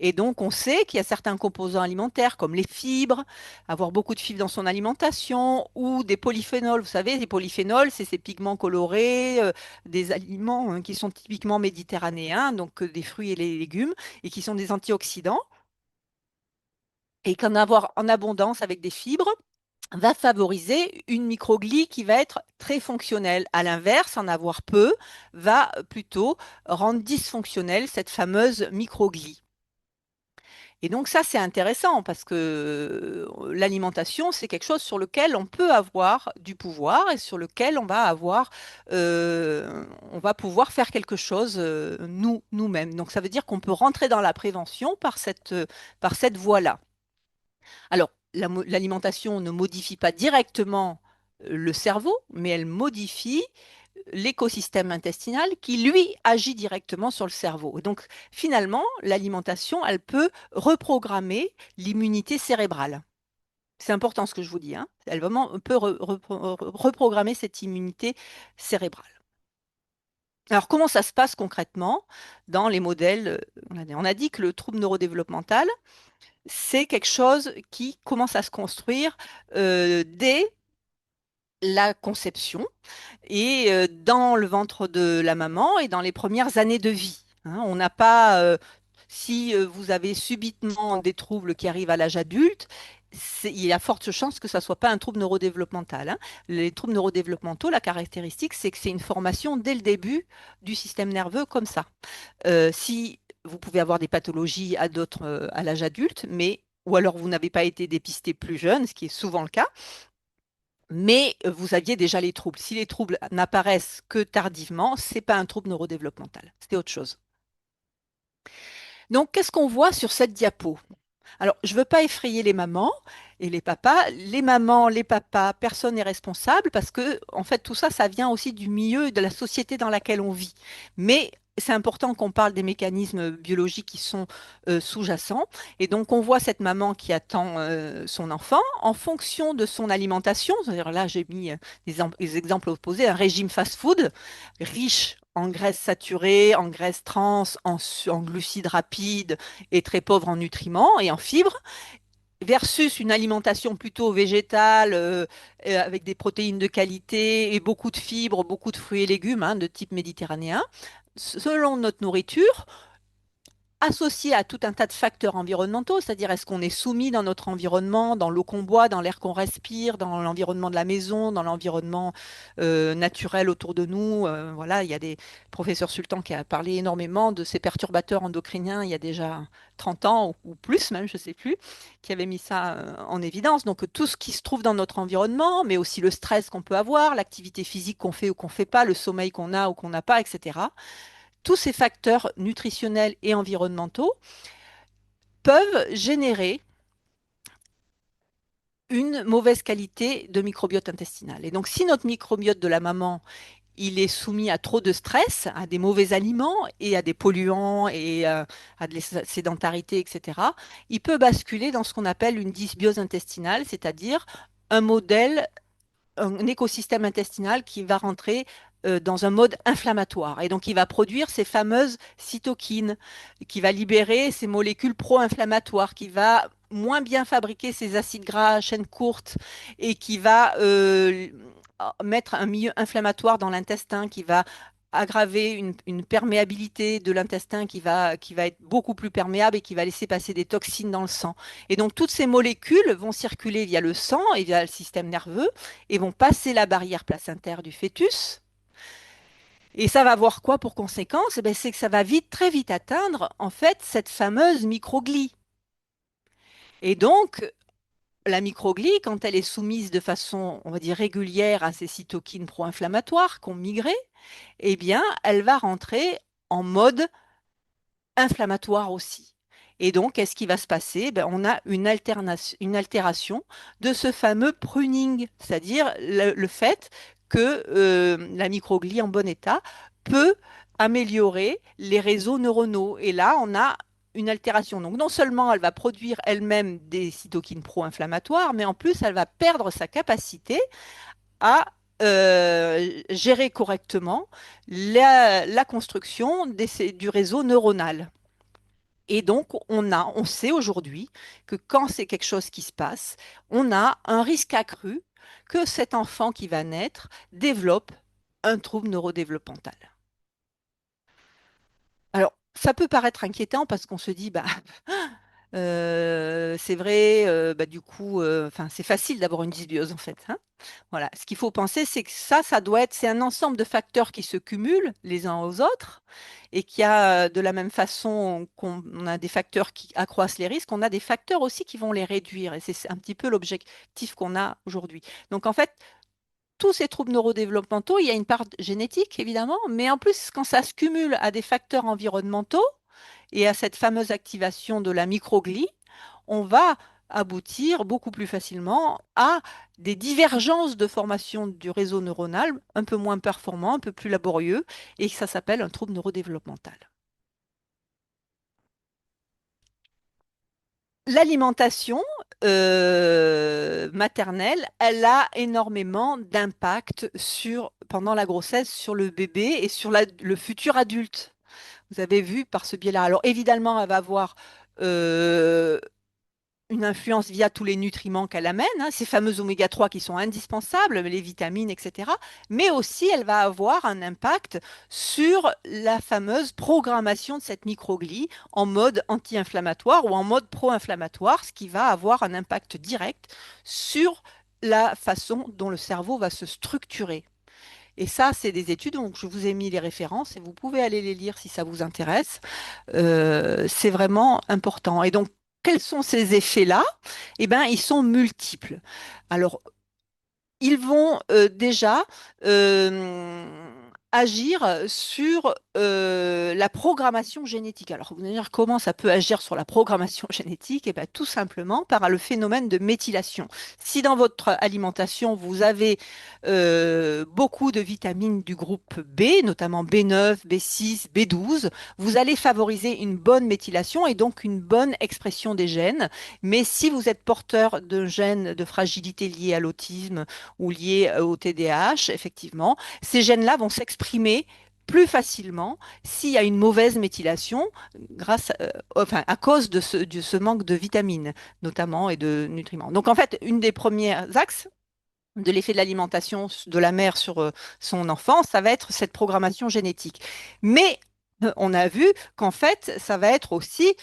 Et donc, on sait qu'il y a certains composants alimentaires comme les fibres, avoir beaucoup de fibres dans son alimentation ou des polyphénols. Vous savez, les polyphénols, c'est ces pigments colorés des aliments qui sont typiquement méditerranéens, donc des fruits et les légumes, et qui sont des antioxydants. Et qu'en avoir en abondance avec des fibres va favoriser une microglie qui va être très fonctionnelle. À l'inverse, en avoir peu va plutôt rendre dysfonctionnelle cette fameuse microglie. Et donc ça, c'est intéressant parce que l'alimentation, c'est quelque chose sur lequel on peut avoir du pouvoir et sur lequel on va pouvoir faire quelque chose nous-mêmes. Donc ça veut dire qu'on peut rentrer dans la prévention par cette voie-là. Alors, l'alimentation ne modifie pas directement le cerveau, mais elle modifie l'écosystème intestinal qui, lui, agit directement sur le cerveau. Et donc, finalement, l'alimentation, elle peut reprogrammer l'immunité cérébrale. C'est important ce que je vous dis, hein. Elle vraiment peut reprogrammer cette immunité cérébrale. Alors, comment ça se passe concrètement dans les modèles? On a dit que le trouble neurodéveloppemental, c'est quelque chose qui commence à se construire dès la conception et dans le ventre de la maman et dans les premières années de vie. Hein. On n'a pas, si vous avez subitement des troubles qui arrivent à l'âge adulte, il y a forte chance que ça ne soit pas un trouble neurodéveloppemental. Hein. Les troubles neurodéveloppementaux, la caractéristique, c'est que c'est une formation dès le début du système nerveux comme ça. Si vous pouvez avoir des pathologies à d'autres à l'âge adulte, mais ou alors vous n'avez pas été dépisté plus jeune, ce qui est souvent le cas, mais vous aviez déjà les troubles. Si les troubles n'apparaissent que tardivement, c'est pas un trouble neurodéveloppemental, c'est autre chose. Donc, qu'est-ce qu'on voit sur cette diapo? Alors, je ne veux pas effrayer les mamans et les papas. Les mamans, les papas, personne n'est responsable parce que, en fait, tout ça, ça vient aussi du milieu et de la société dans laquelle on vit. Mais c'est important qu'on parle des mécanismes biologiques qui sont sous-jacents. Et donc, on voit cette maman qui attend son enfant en fonction de son alimentation. C'est-à-dire, là, j'ai mis des exemples opposés. Un régime fast-food riche en graisses saturées, en graisses trans, en glucides rapides et très pauvre en nutriments et en fibres, versus une alimentation plutôt végétale, avec des protéines de qualité et beaucoup de fibres, beaucoup de fruits et légumes hein, de type méditerranéen. Selon notre nourriture, associé à tout un tas de facteurs environnementaux, c'est-à-dire est-ce qu'on est soumis dans notre environnement, dans l'eau qu'on boit, dans l'air qu'on respire, dans l'environnement de la maison, dans l'environnement naturel autour de nous. Voilà, il y a des professeurs Sultan qui a parlé énormément de ces perturbateurs endocriniens il y a déjà 30 ans ou plus même, je ne sais plus, qui avait mis ça en évidence. Donc tout ce qui se trouve dans notre environnement, mais aussi le stress qu'on peut avoir, l'activité physique qu'on fait ou qu'on ne fait pas, le sommeil qu'on a ou qu'on n'a pas, etc. Tous ces facteurs nutritionnels et environnementaux peuvent générer une mauvaise qualité de microbiote intestinal. Et donc, si notre microbiote de la maman, il est soumis à trop de stress, à des mauvais aliments et à des polluants et à de la sédentarité, etc., il peut basculer dans ce qu'on appelle une dysbiose intestinale, c'est-à-dire un modèle un écosystème intestinal qui va rentrer dans un mode inflammatoire. Et donc, il va produire ces fameuses cytokines, qui va libérer ces molécules pro-inflammatoires, qui va moins bien fabriquer ces acides gras à chaîne courte et qui va mettre un milieu inflammatoire dans l'intestin, qui va aggraver une perméabilité de l'intestin qui va être beaucoup plus perméable et qui va laisser passer des toxines dans le sang. Et donc, toutes ces molécules vont circuler via le sang et via le système nerveux et vont passer la barrière placentaire du fœtus. Et ça va avoir quoi pour conséquence? Eh ben, c'est que ça va vite, très vite atteindre, en fait, cette fameuse microglie. Et donc, la microglie, quand elle est soumise de façon, on va dire, régulière à ces cytokines pro-inflammatoires qui ont migré, eh bien, elle va rentrer en mode inflammatoire aussi. Et donc, qu'est-ce qui va se passer? Ben, on a une altération de ce fameux pruning, c'est-à-dire le fait que la microglie en bon état peut améliorer les réseaux neuronaux. Et là, on a une altération. Donc, non seulement elle va produire elle-même des cytokines pro-inflammatoires, mais en plus, elle va perdre sa capacité à gérer correctement la construction du réseau neuronal. Et donc, on sait aujourd'hui que quand c'est quelque chose qui se passe, on a un risque accru que cet enfant qui va naître développe un trouble neurodéveloppemental. Alors, ça peut paraître inquiétant parce qu'on se dit, bah, c'est vrai, bah, du coup, enfin, c'est facile d'avoir une dysbiose en fait, hein. Voilà. Ce qu'il faut penser, c'est que ça doit être, c'est un ensemble de facteurs qui se cumulent les uns aux autres et qu'il y a de la même façon qu'on on a des facteurs qui accroissent les risques, on a des facteurs aussi qui vont les réduire. Et c'est un petit peu l'objectif qu'on a aujourd'hui. Donc en fait, tous ces troubles neurodéveloppementaux, il y a une part génétique évidemment, mais en plus, quand ça se cumule à des facteurs environnementaux et à cette fameuse activation de la microglie, on va aboutir beaucoup plus facilement à des divergences de formation du réseau neuronal un peu moins performants, un peu plus laborieux, et ça s'appelle un trouble neurodéveloppemental. L'alimentation maternelle, elle a énormément d'impact pendant la grossesse sur le bébé et sur le futur adulte. Vous avez vu par ce biais-là. Alors évidemment, elle va avoir euh, une influence via tous les nutriments qu'elle amène, hein, ces fameux oméga 3 qui sont indispensables, les vitamines, etc. Mais aussi, elle va avoir un impact sur la fameuse programmation de cette microglie en mode anti-inflammatoire ou en mode pro-inflammatoire, ce qui va avoir un impact direct sur la façon dont le cerveau va se structurer. Et ça, c'est des études, donc je vous ai mis les références et vous pouvez aller les lire si ça vous intéresse. C'est vraiment important. Et donc, quels sont ces effets-là? Eh bien, ils sont multiples. Alors, ils vont déjà euh, agir sur la programmation génétique. Alors, vous allez dire comment ça peut agir sur la programmation génétique? Eh bien, tout simplement par le phénomène de méthylation. Si dans votre alimentation, vous avez beaucoup de vitamines du groupe B, notamment B9, B6, B12, vous allez favoriser une bonne méthylation et donc une bonne expression des gènes. Mais si vous êtes porteur d'un gène de fragilité lié à l'autisme, ou liées au TDAH, effectivement, ces gènes-là vont s'exprimer plus facilement s'il y a une mauvaise méthylation enfin, à cause de ce manque de vitamines, notamment, et de nutriments. Donc, en fait, une des premiers axes de l'effet de l'alimentation de la mère sur son enfant, ça va être cette programmation génétique. Mais on a vu qu'en fait, ça va être aussi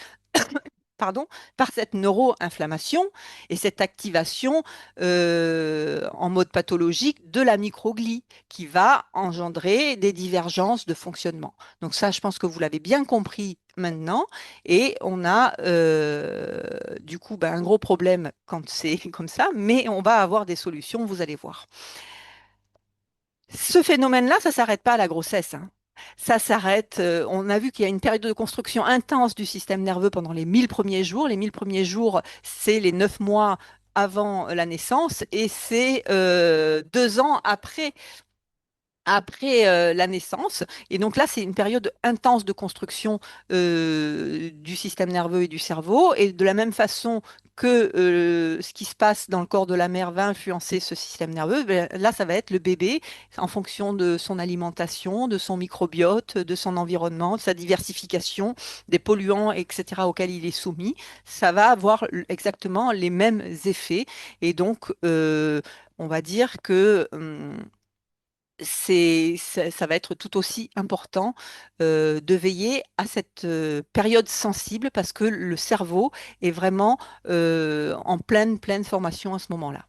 pardon, par cette neuroinflammation et cette activation en mode pathologique de la microglie qui va engendrer des divergences de fonctionnement. Donc ça, je pense que vous l'avez bien compris maintenant et on a du coup ben, un gros problème quand c'est comme ça, mais on va avoir des solutions, vous allez voir. Ce phénomène-là, ça ne s'arrête pas à la grossesse, hein. Ça s'arrête. On a vu qu'il y a une période de construction intense du système nerveux pendant les 1000 premiers jours. Les 1000 premiers jours, c'est les 9 mois avant la naissance et c'est 2 ans après la naissance. Et donc là, c'est une période intense de construction du système nerveux et du cerveau. Et de la même façon que ce qui se passe dans le corps de la mère va influencer ce système nerveux, ben, là, ça va être le bébé en fonction de son alimentation, de son microbiote, de son environnement, de sa diversification, des polluants, etc., auxquels il est soumis. Ça va avoir exactement les mêmes effets. Et donc, on va dire que ça va être tout aussi important de veiller à cette période sensible parce que le cerveau est vraiment en pleine formation à ce moment-là.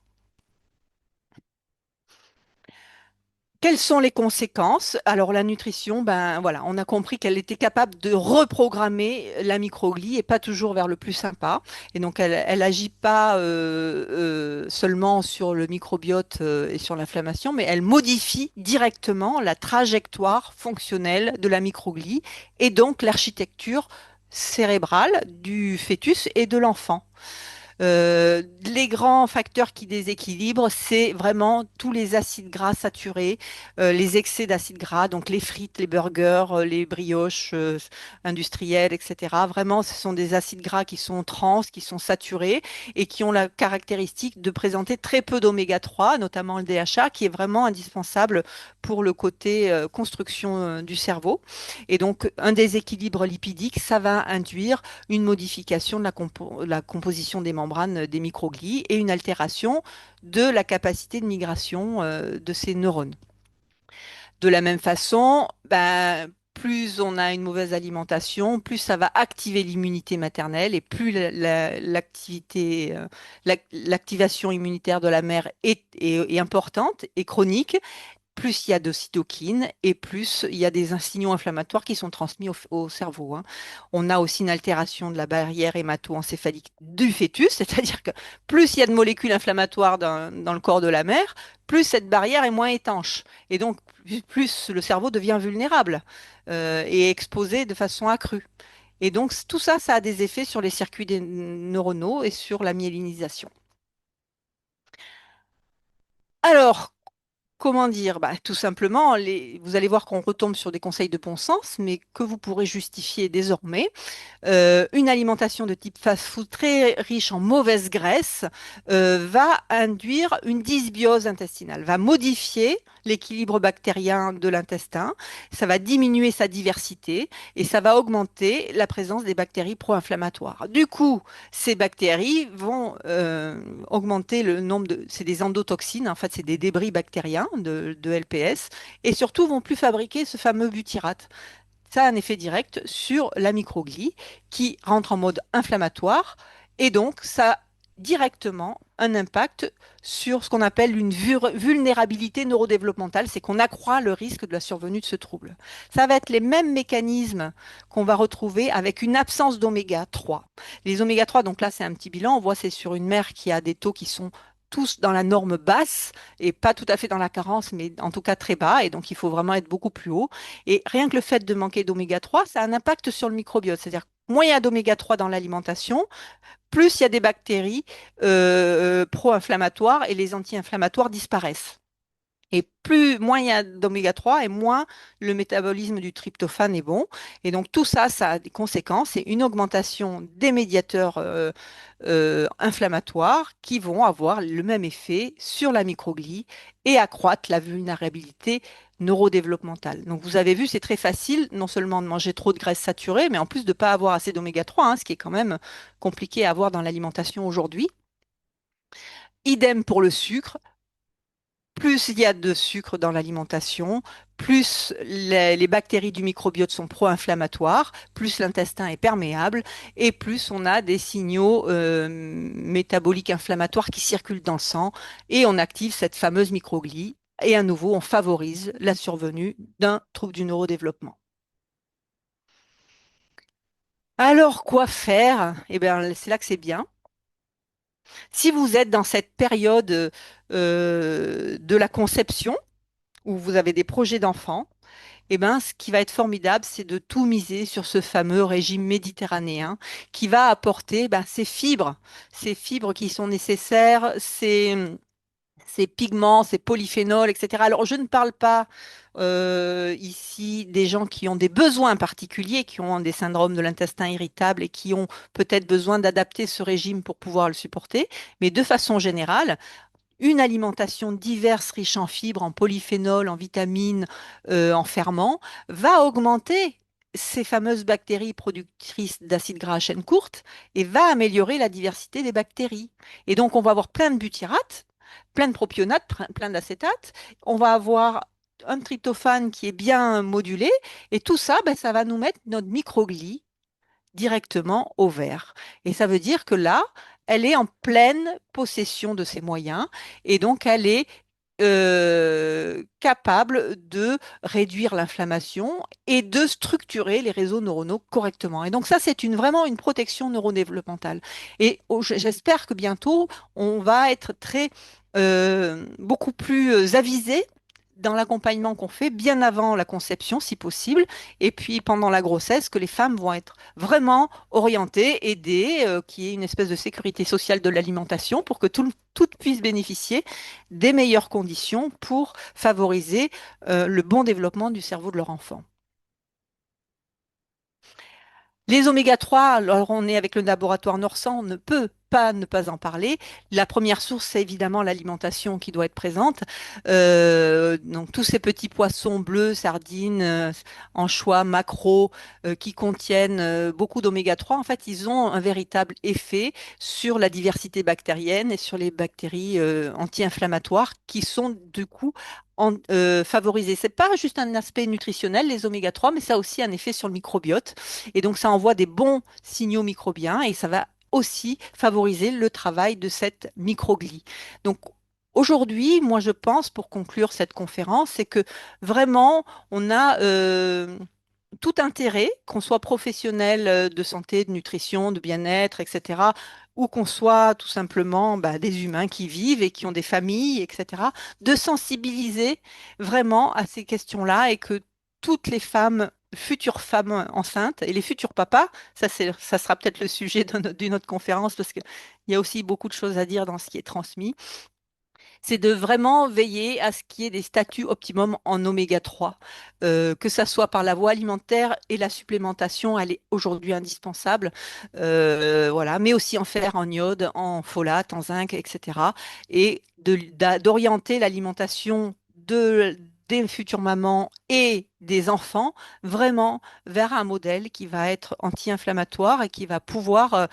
Quelles sont les conséquences? Alors la nutrition, ben voilà, on a compris qu'elle était capable de reprogrammer la microglie et pas toujours vers le plus sympa. Et donc elle agit pas seulement sur le microbiote et sur l'inflammation, mais elle modifie directement la trajectoire fonctionnelle de la microglie et donc l'architecture cérébrale du fœtus et de l'enfant. Les grands facteurs qui déséquilibrent, c'est vraiment tous les acides gras saturés, les excès d'acides gras, donc les frites, les burgers, les brioches industrielles, etc. Vraiment, ce sont des acides gras qui sont trans, qui sont saturés et qui ont la caractéristique de présenter très peu d'oméga 3, notamment le DHA, qui est vraiment indispensable pour le côté construction du cerveau. Et donc, un déséquilibre lipidique, ça va induire une modification de la composition des membranes des microglies et une altération de la capacité de migration de ces neurones. De la même façon, ben, plus on a une mauvaise alimentation, plus ça va activer l'immunité maternelle et plus l'activation immunitaire de la mère est importante et chronique, plus il y a de cytokines et plus il y a des signaux inflammatoires qui sont transmis au cerveau, hein. On a aussi une altération de la barrière hémato-encéphalique du fœtus, c'est-à-dire que plus il y a de molécules inflammatoires dans le corps de la mère, plus cette barrière est moins étanche. Et donc, plus le cerveau devient vulnérable et exposé de façon accrue. Et donc, tout ça, ça a des effets sur les circuits neuronaux et sur la myélinisation. Alors, comment dire? Bah, tout simplement, vous allez voir qu'on retombe sur des conseils de bon sens, mais que vous pourrez justifier désormais. Une alimentation de type fast-food très riche en mauvaise graisse va induire une dysbiose intestinale, va modifier l'équilibre bactérien de l'intestin, ça va diminuer sa diversité et ça va augmenter la présence des bactéries pro-inflammatoires. Du coup, ces bactéries vont augmenter le nombre c'est des endotoxines, en fait, c'est des débris bactériens de LPS, et surtout vont plus fabriquer ce fameux butyrate. Ça a un effet direct sur la microglie qui rentre en mode inflammatoire et donc ça a directement un impact sur ce qu'on appelle une vulnérabilité neurodéveloppementale, c'est qu'on accroît le risque de la survenue de ce trouble. Ça va être les mêmes mécanismes qu'on va retrouver avec une absence d'oméga 3. Les oméga 3, donc là c'est un petit bilan, on voit c'est sur une mère qui a des taux qui sont tous dans la norme basse et pas tout à fait dans la carence, mais en tout cas très bas, et donc il faut vraiment être beaucoup plus haut. Et rien que le fait de manquer d'oméga 3, ça a un impact sur le microbiote. C'est-à-dire, moins il y a d'oméga 3 dans l'alimentation, plus il y a des bactéries pro-inflammatoires et les anti-inflammatoires disparaissent. Et moins il y a d'oméga 3 et moins le métabolisme du tryptophane est bon. Et donc tout ça, ça a des conséquences. C'est une augmentation des médiateurs inflammatoires qui vont avoir le même effet sur la microglie et accroître la vulnérabilité neurodéveloppementale. Donc vous avez vu, c'est très facile, non seulement de manger trop de graisses saturées, mais en plus de ne pas avoir assez d'oméga 3, hein, ce qui est quand même compliqué à avoir dans l'alimentation aujourd'hui. Idem pour le sucre. Plus il y a de sucre dans l'alimentation, plus les bactéries du microbiote sont pro-inflammatoires, plus l'intestin est perméable et plus on a des signaux métaboliques inflammatoires qui circulent dans le sang et on active cette fameuse microglie et à nouveau on favorise la survenue d'un trouble du neurodéveloppement. Alors quoi faire? Eh bien, c'est là que c'est bien. Si vous êtes dans cette période de la conception, où vous avez des projets d'enfants, eh ben, ce qui va être formidable, c'est de tout miser sur ce fameux régime méditerranéen qui va apporter ben, ces fibres qui sont nécessaires, ces pigments, ces polyphénols, etc. Alors, je ne parle pas ici des gens qui ont des besoins particuliers, qui ont des syndromes de l'intestin irritable et qui ont peut-être besoin d'adapter ce régime pour pouvoir le supporter, mais de façon générale, une alimentation diverse, riche en fibres, en polyphénols, en vitamines, en ferments, va augmenter ces fameuses bactéries productrices d'acides gras à chaîne courte et va améliorer la diversité des bactéries. Et donc, on va avoir plein de butyrates, plein de propionates, plein d'acétates. On va avoir un tryptophane qui est bien modulé. Et tout ça, ben, ça va nous mettre notre microglie directement au vert. Et ça veut dire que là, elle est en pleine possession de ses moyens et donc elle est capable de réduire l'inflammation et de structurer les réseaux neuronaux correctement. Et donc ça, c'est vraiment une protection neurodéveloppementale. Et j'espère que bientôt, on va être beaucoup plus avisé dans l'accompagnement qu'on fait bien avant la conception, si possible, et puis pendant la grossesse, que les femmes vont être vraiment orientées, aidées, qu'il y ait une espèce de sécurité sociale de l'alimentation pour que toutes puissent bénéficier des meilleures conditions pour favoriser le bon développement du cerveau de leur enfant. Les oméga 3, alors on est avec le laboratoire Norsan, on ne peut pas ne pas en parler. La première source, c'est évidemment l'alimentation qui doit être présente. Donc tous ces petits poissons bleus, sardines, anchois, maquereaux, qui contiennent beaucoup d'oméga 3, en fait, ils ont un véritable effet sur la diversité bactérienne et sur les bactéries anti-inflammatoires qui sont du coup favorisées. C'est pas juste un aspect nutritionnel, les oméga 3, mais ça a aussi un effet sur le microbiote. Et donc, ça envoie des bons signaux microbiens et ça va aussi favoriser le travail de cette microglie. Donc, aujourd'hui, moi, je pense, pour conclure cette conférence, c'est que vraiment, on a tout intérêt, qu'on soit professionnel de santé, de nutrition, de bien-être, etc., ou qu'on soit tout simplement bah, des humains qui vivent et qui ont des familles, etc., de sensibiliser vraiment à ces questions-là et que toutes les femmes, futures femmes enceintes et les futurs papas, ça sera peut-être le sujet d'une autre conférence parce qu'il y a aussi beaucoup de choses à dire dans ce qui est transmis, c'est de vraiment veiller à ce qu'il y ait des statuts optimum en oméga 3, que ça soit par la voie alimentaire et la supplémentation, elle est aujourd'hui indispensable, voilà, mais aussi en fer, en iode, en folate, en zinc, etc. Et d'orienter l'alimentation des futures mamans et des enfants vraiment vers un modèle qui va être anti-inflammatoire et qui va pouvoir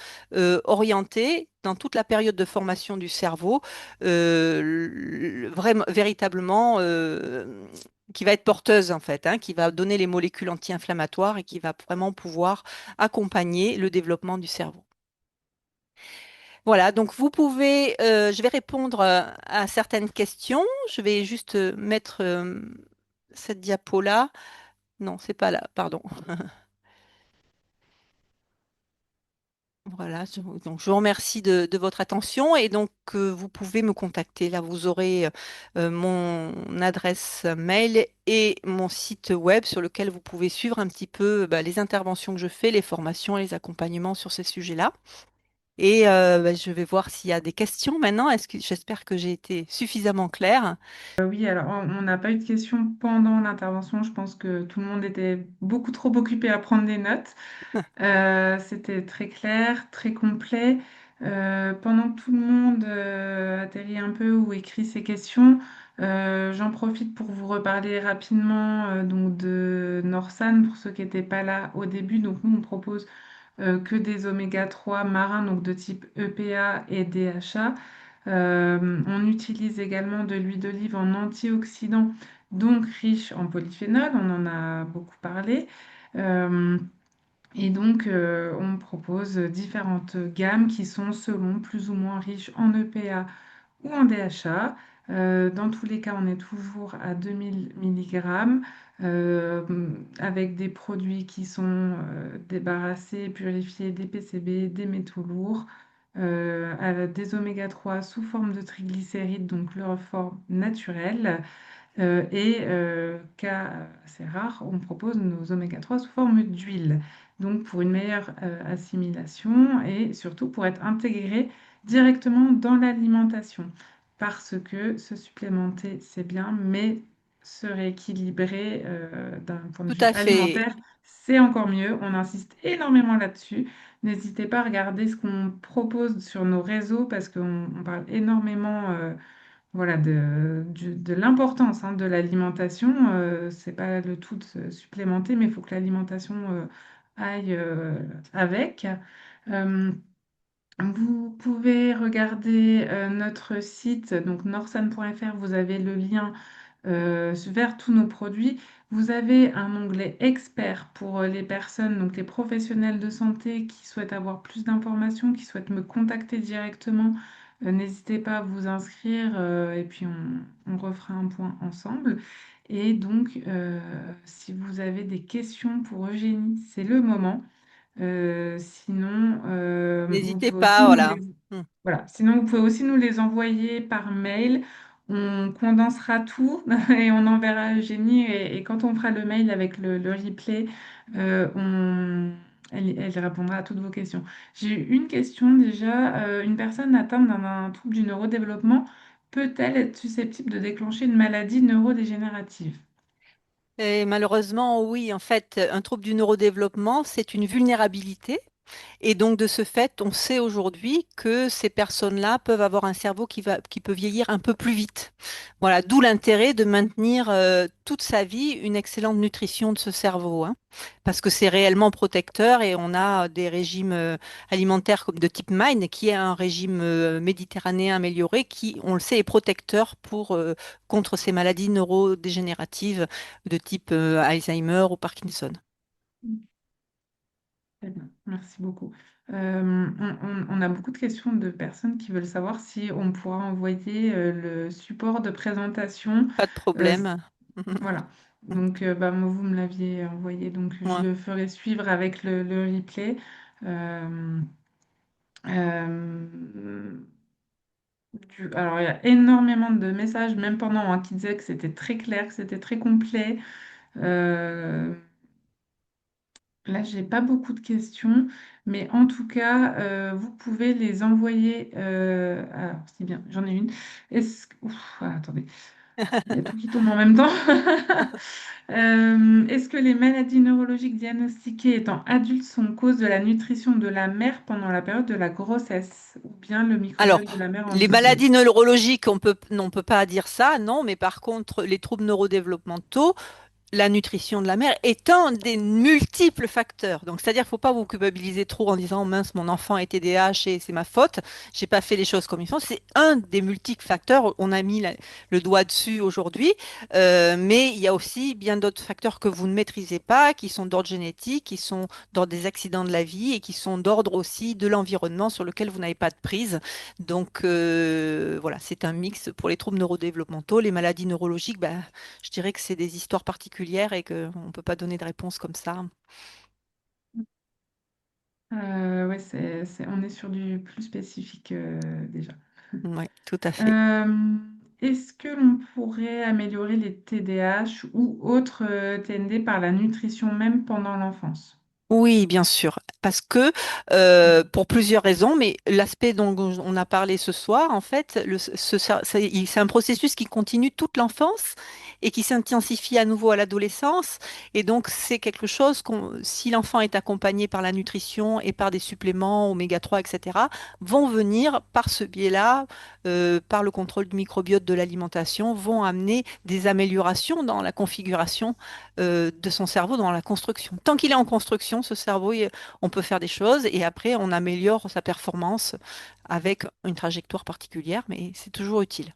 orienter dans toute la période de formation du cerveau vraiment, véritablement qui va être porteuse en fait, hein, qui va donner les molécules anti-inflammatoires et qui va vraiment pouvoir accompagner le développement du cerveau. Voilà, donc vous pouvez, je vais répondre à certaines questions. Je vais juste mettre cette diapo-là. Non, c'est pas là, pardon. Voilà, donc je vous remercie de votre attention et donc vous pouvez me contacter. Là, vous aurez mon adresse mail et mon site web sur lequel vous pouvez suivre un petit peu bah, les interventions que je fais, les formations et les accompagnements sur ces sujets-là. Et bah, je vais voir s'il y a des questions maintenant. J'espère que j'ai été suffisamment claire. Oui, alors on n'a pas eu de questions pendant l'intervention. Je pense que tout le monde était beaucoup trop occupé à prendre des notes. C'était très clair, très complet. Pendant que tout le monde atterrit un peu ou écrit ses questions, j'en profite pour vous reparler rapidement donc de Norsan pour ceux qui n'étaient pas là au début. Donc nous, on propose que des oméga 3 marins, donc de type EPA et DHA. On utilise également de l'huile d'olive en antioxydant, donc riche en polyphénol, on en a beaucoup parlé. Euh, et donc, on propose différentes gammes qui sont selon plus ou moins riches en EPA ou en DHA. Dans tous les cas, on est toujours à 2000 mg avec des produits qui sont débarrassés, purifiés des PCB, des métaux lourds, des oméga 3 sous forme de triglycérides, donc leur forme naturelle. Cas assez rare, on propose nos oméga 3 sous forme d'huile, donc pour une meilleure assimilation et surtout pour être intégré directement dans l'alimentation. Parce que se supplémenter, c'est bien, mais se rééquilibrer d'un point de Tout vue à fait. alimentaire, c'est encore mieux. On insiste énormément là-dessus. N'hésitez pas à regarder ce qu'on propose sur nos réseaux parce qu'on parle énormément. Voilà, de l'importance de l'alimentation. C'est pas le tout de se supplémenter, mais il faut que l'alimentation aille avec. Euh, Vous pouvez regarder notre site, donc norsan.fr, vous avez le lien vers tous nos produits. Vous avez un onglet expert pour les personnes, donc les professionnels de santé qui souhaitent avoir plus d'informations, qui souhaitent me contacter directement. N'hésitez pas à vous inscrire et puis on refera un point ensemble. Et donc, si vous avez des questions pour Eugénie, c'est le moment. Sinon, vous N'hésitez pouvez aussi pas, nous voilà. les... Hmm. Voilà. Sinon, vous pouvez aussi nous les envoyer par mail. on condensera tout et on enverra à Eugénie. Et quand on fera le mail avec le replay, elle répondra à toutes vos questions. J'ai eu une question déjà. Une personne atteinte d'un trouble du neurodéveloppement peut-elle être susceptible de déclencher une maladie neurodégénérative? Et malheureusement, oui, en fait, un trouble du neurodéveloppement, c'est une vulnérabilité. Et donc, de ce fait, on sait aujourd'hui que ces personnes-là peuvent avoir un cerveau qui peut vieillir un peu plus vite. Voilà, d'où l'intérêt de maintenir toute sa vie une excellente nutrition de ce cerveau, hein, parce que c'est réellement protecteur et on a des régimes alimentaires comme de type MIND, qui est un régime méditerranéen amélioré, qui, on le sait, est protecteur contre ces maladies neurodégénératives de type Alzheimer ou Parkinson. Très bien, merci beaucoup. On a beaucoup de questions de personnes qui veulent savoir si on pourra envoyer le support de présentation. Pas de Euh, problème. voilà. Donc, bah, moi, vous me l'aviez envoyé, donc je Ouais. le ferai suivre avec le replay. Euh, euh, alors, il y a énormément de messages, même pendant, hein, qui disaient que c'était très clair, que c'était très complet. Euh, Là, j'ai pas beaucoup de questions, mais en tout cas, vous pouvez les envoyer. Alors, si bien, j'en ai une. Ouf, attendez, il y a tout qui tombe en même temps. Est-ce que les maladies neurologiques diagnostiquées étant adultes sont cause de la nutrition de la mère pendant la période de la grossesse, ou bien le Alors, microbiote de la mère en les diffère? maladies neurologiques, on peut pas dire ça, non, mais par contre, les troubles neurodéveloppementaux, la nutrition de la mère est un des multiples facteurs. Donc, c'est-à-dire qu'il ne faut pas vous culpabiliser trop en disant mince, mon enfant est TDAH et c'est ma faute, j'ai pas fait les choses comme il faut. C'est un des multiples facteurs. On a mis le doigt dessus aujourd'hui, mais il y a aussi bien d'autres facteurs que vous ne maîtrisez pas, qui sont d'ordre génétique, qui sont d'ordre des accidents de la vie et qui sont d'ordre aussi de l'environnement sur lequel vous n'avez pas de prise. Donc, voilà, c'est un mix pour les troubles neurodéveloppementaux. Les maladies neurologiques, ben, je dirais que c'est des histoires particulières et qu'on ne peut pas donner de réponse comme ça. Ouais, on est sur du plus spécifique déjà. Oui, tout à fait. Euh, Est-ce que l'on pourrait améliorer les TDAH ou autres TND par la nutrition même pendant l'enfance? Oui, bien sûr, parce que pour plusieurs raisons, mais l'aspect dont on a parlé ce soir, en fait, c'est un processus qui continue toute l'enfance et qui s'intensifie à nouveau à l'adolescence. Et donc, c'est quelque chose si l'enfant est accompagné par la nutrition et par des suppléments oméga 3, etc., vont venir par ce biais-là, par le contrôle du microbiote de l'alimentation, vont amener des améliorations dans la configuration de son cerveau dans la construction. Tant qu'il est en construction, ce cerveau, on peut faire des choses et après, on améliore sa performance avec une trajectoire particulière, mais c'est toujours utile.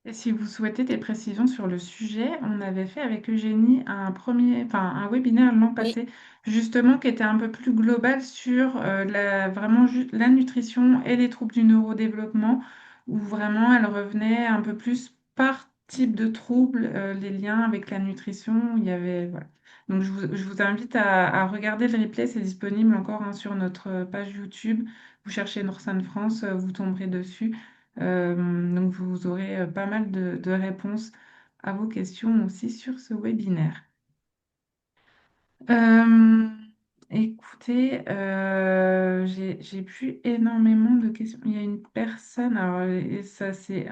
Et si vous souhaitez des précisions sur le sujet, on avait fait avec Eugénie un webinaire l'an Oui. passé, justement, qui était un peu plus global sur vraiment la nutrition et les troubles du neurodéveloppement, où vraiment elle revenait un peu plus par type de trouble, les liens avec la nutrition. Il y avait, voilà. Donc je vous invite à regarder le replay, c'est disponible encore, hein, sur notre page YouTube. Vous cherchez Norsan France, vous tomberez dessus. Donc, vous aurez pas mal de réponses à vos questions aussi sur ce webinaire. Euh, Écoutez, j'ai plus énormément de questions. Il y a une personne, alors et ça c'est,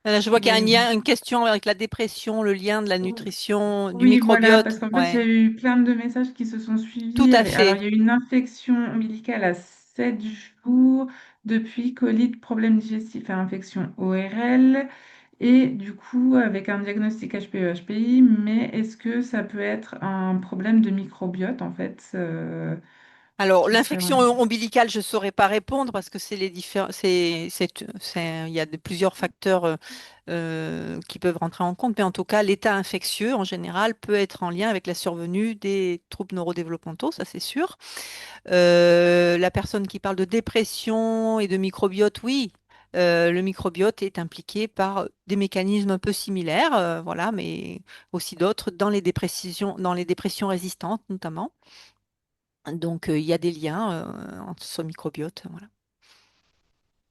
Là, je vois il y qu'il y a a un une- lien, une question avec la dépression, le lien de la nutrition, du Oui, voilà, parce microbiote. qu'en fait, il y Ouais, a eu plein de messages qui se sont tout suivis. à Alors, fait. il y a eu une infection ombilicale à 7 jours, depuis colite, problème digestif et infection ORL, et du coup, avec un diagnostic HPE-HPI, mais est-ce que ça peut être un problème de microbiote, en fait, Alors, qui serait... l'infection ombilicale, je ne saurais pas répondre parce que c'est les différents, il y a plusieurs facteurs qui peuvent rentrer en compte, mais en tout cas, l'état infectieux en général peut être en lien avec la survenue des troubles neurodéveloppementaux, ça c'est sûr. La personne qui parle de dépression et de microbiote, oui. Le microbiote est impliqué par des mécanismes un peu similaires, voilà, mais aussi d'autres dans les dépressions résistantes notamment. Donc, il y a des liens entre ce microbiote. Voilà.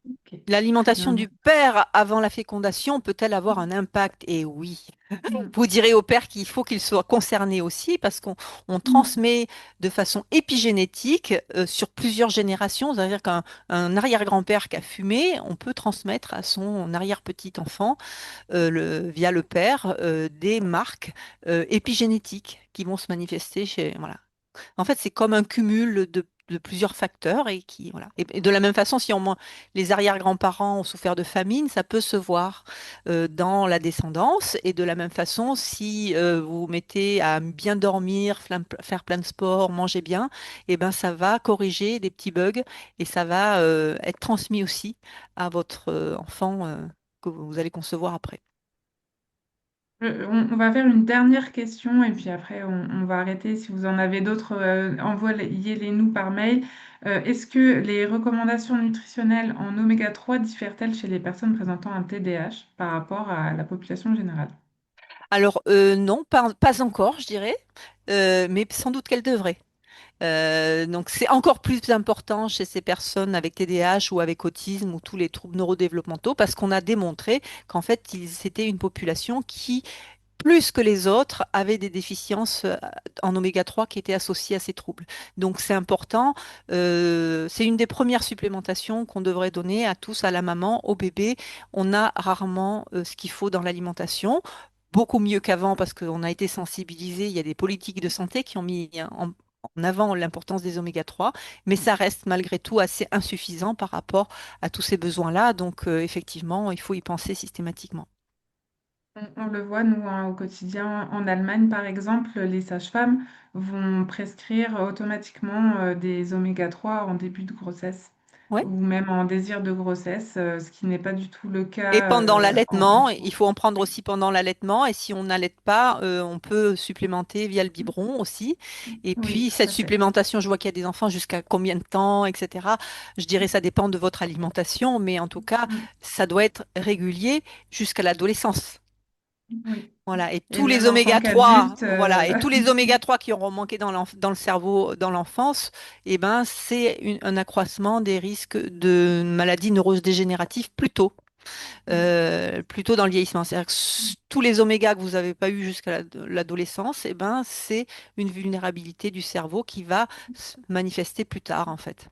Ok, très L'alimentation bien. du père avant la fécondation peut-elle avoir un impact? Et oui. Mm. Vous direz au père qu'il faut qu'il soit concerné aussi parce qu'on Mm. transmet de façon épigénétique sur plusieurs générations. C'est-à-dire qu'un arrière-grand-père qui a fumé, on peut transmettre à son arrière-petit-enfant via le père des marques épigénétiques qui vont se manifester chez, voilà. En fait, c'est comme un cumul de plusieurs facteurs et qui, voilà. Et de la même façon, si les arrière-grands-parents ont souffert de famine, ça peut se voir dans la descendance. Et de la même façon, si vous vous mettez à bien dormir, faire plein de sport, manger bien, eh ben, ça va corriger des petits bugs et ça va être transmis aussi à votre enfant que vous allez concevoir après. On va faire une dernière question et puis après on va arrêter. Si vous en avez d'autres, envoyez-les nous par mail. Est-ce que les recommandations nutritionnelles en oméga 3 diffèrent-elles chez les personnes présentant un TDAH par rapport à la population générale? Alors, non, pas encore, je dirais, mais sans doute qu'elle devrait. Donc, c'est encore plus important chez ces personnes avec TDAH ou avec autisme ou tous les troubles neurodéveloppementaux parce qu'on a démontré qu'en fait, c'était une population qui, plus que les autres, avait des déficiences en oméga 3 qui étaient associées à ces troubles. Donc, c'est important. C'est une des premières supplémentations qu'on devrait donner à tous, à la maman, au bébé. On a rarement ce qu'il faut dans l'alimentation. Beaucoup mieux qu'avant parce qu'on a été sensibilisé. Il y a des politiques de santé qui ont mis en avant l'importance des oméga 3, mais ça reste malgré tout assez insuffisant par rapport à tous ces besoins-là. Donc, effectivement, il faut y penser systématiquement. On le voit, nous, hein, au quotidien. En Allemagne, par exemple, les sages-femmes vont prescrire automatiquement des oméga 3 en début de grossesse Ouais. ou même en désir de grossesse, ce qui n'est pas du tout le Et cas pendant en l'allaitement, il cours. faut en prendre aussi pendant l'allaitement. Et si on n'allaite pas, on peut supplémenter via le biberon aussi. Et Oui, puis, tout cette à fait. supplémentation, je vois qu'il y a des enfants jusqu'à combien de temps, etc. Je dirais ça dépend de votre alimentation, mais en tout cas, Mm, ça doit être régulier jusqu'à l'adolescence. oui. Voilà, et Et tous les même en tant oméga 3, qu'adulte, voilà, et tous les oméga 3 qui auront manqué dans le cerveau dans l'enfance, eh ben, c'est un accroissement des risques de maladies neurodégénératives plus tôt dans le vieillissement. C'est-à-dire que tous les omégas que vous n'avez pas eu jusqu'à l'adolescence, eh ben, c'est une vulnérabilité du cerveau qui va se manifester plus tard, en fait.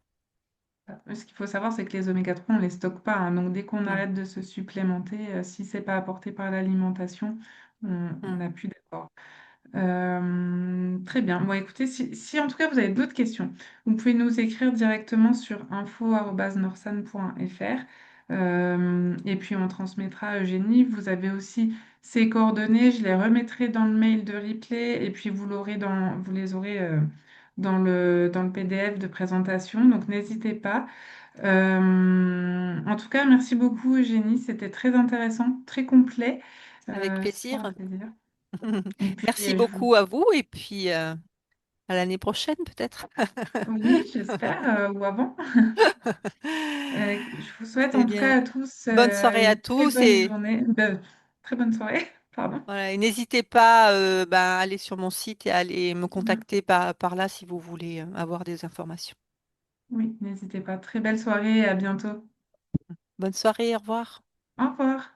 ce qu'il faut savoir, c'est que les oméga 3, on ne les stocke pas, hein. Donc, dès qu'on Mm. arrête de se supplémenter, si c'est pas apporté par l'alimentation, on Mm. n'a plus d'accord. Très bien. Bon, écoutez, si en tout cas vous avez d'autres questions, vous pouvez nous écrire directement sur info@norsan.fr et puis on transmettra à Eugénie. Vous avez aussi ses coordonnées, je les remettrai dans le mail de replay et puis vous les aurez dans le PDF de présentation, donc n'hésitez pas. En tout cas, merci beaucoup Eugénie, c'était très intéressant, très complet. Avec C'était plaisir. un plaisir. Et puis, Merci beaucoup à vous et puis à l'année prochaine peut-être. oui, j'espère, ou avant. Je vous souhaite Très en tout bien. cas à tous Bonne soirée à une très tous bonne et, journée, très bonne soirée, pardon. voilà, et n'hésitez pas à aller sur mon site et à aller me contacter par là si vous voulez avoir des informations. Oui, n'hésitez pas. Très belle soirée et à bientôt. Bonne soirée, au revoir. Au revoir.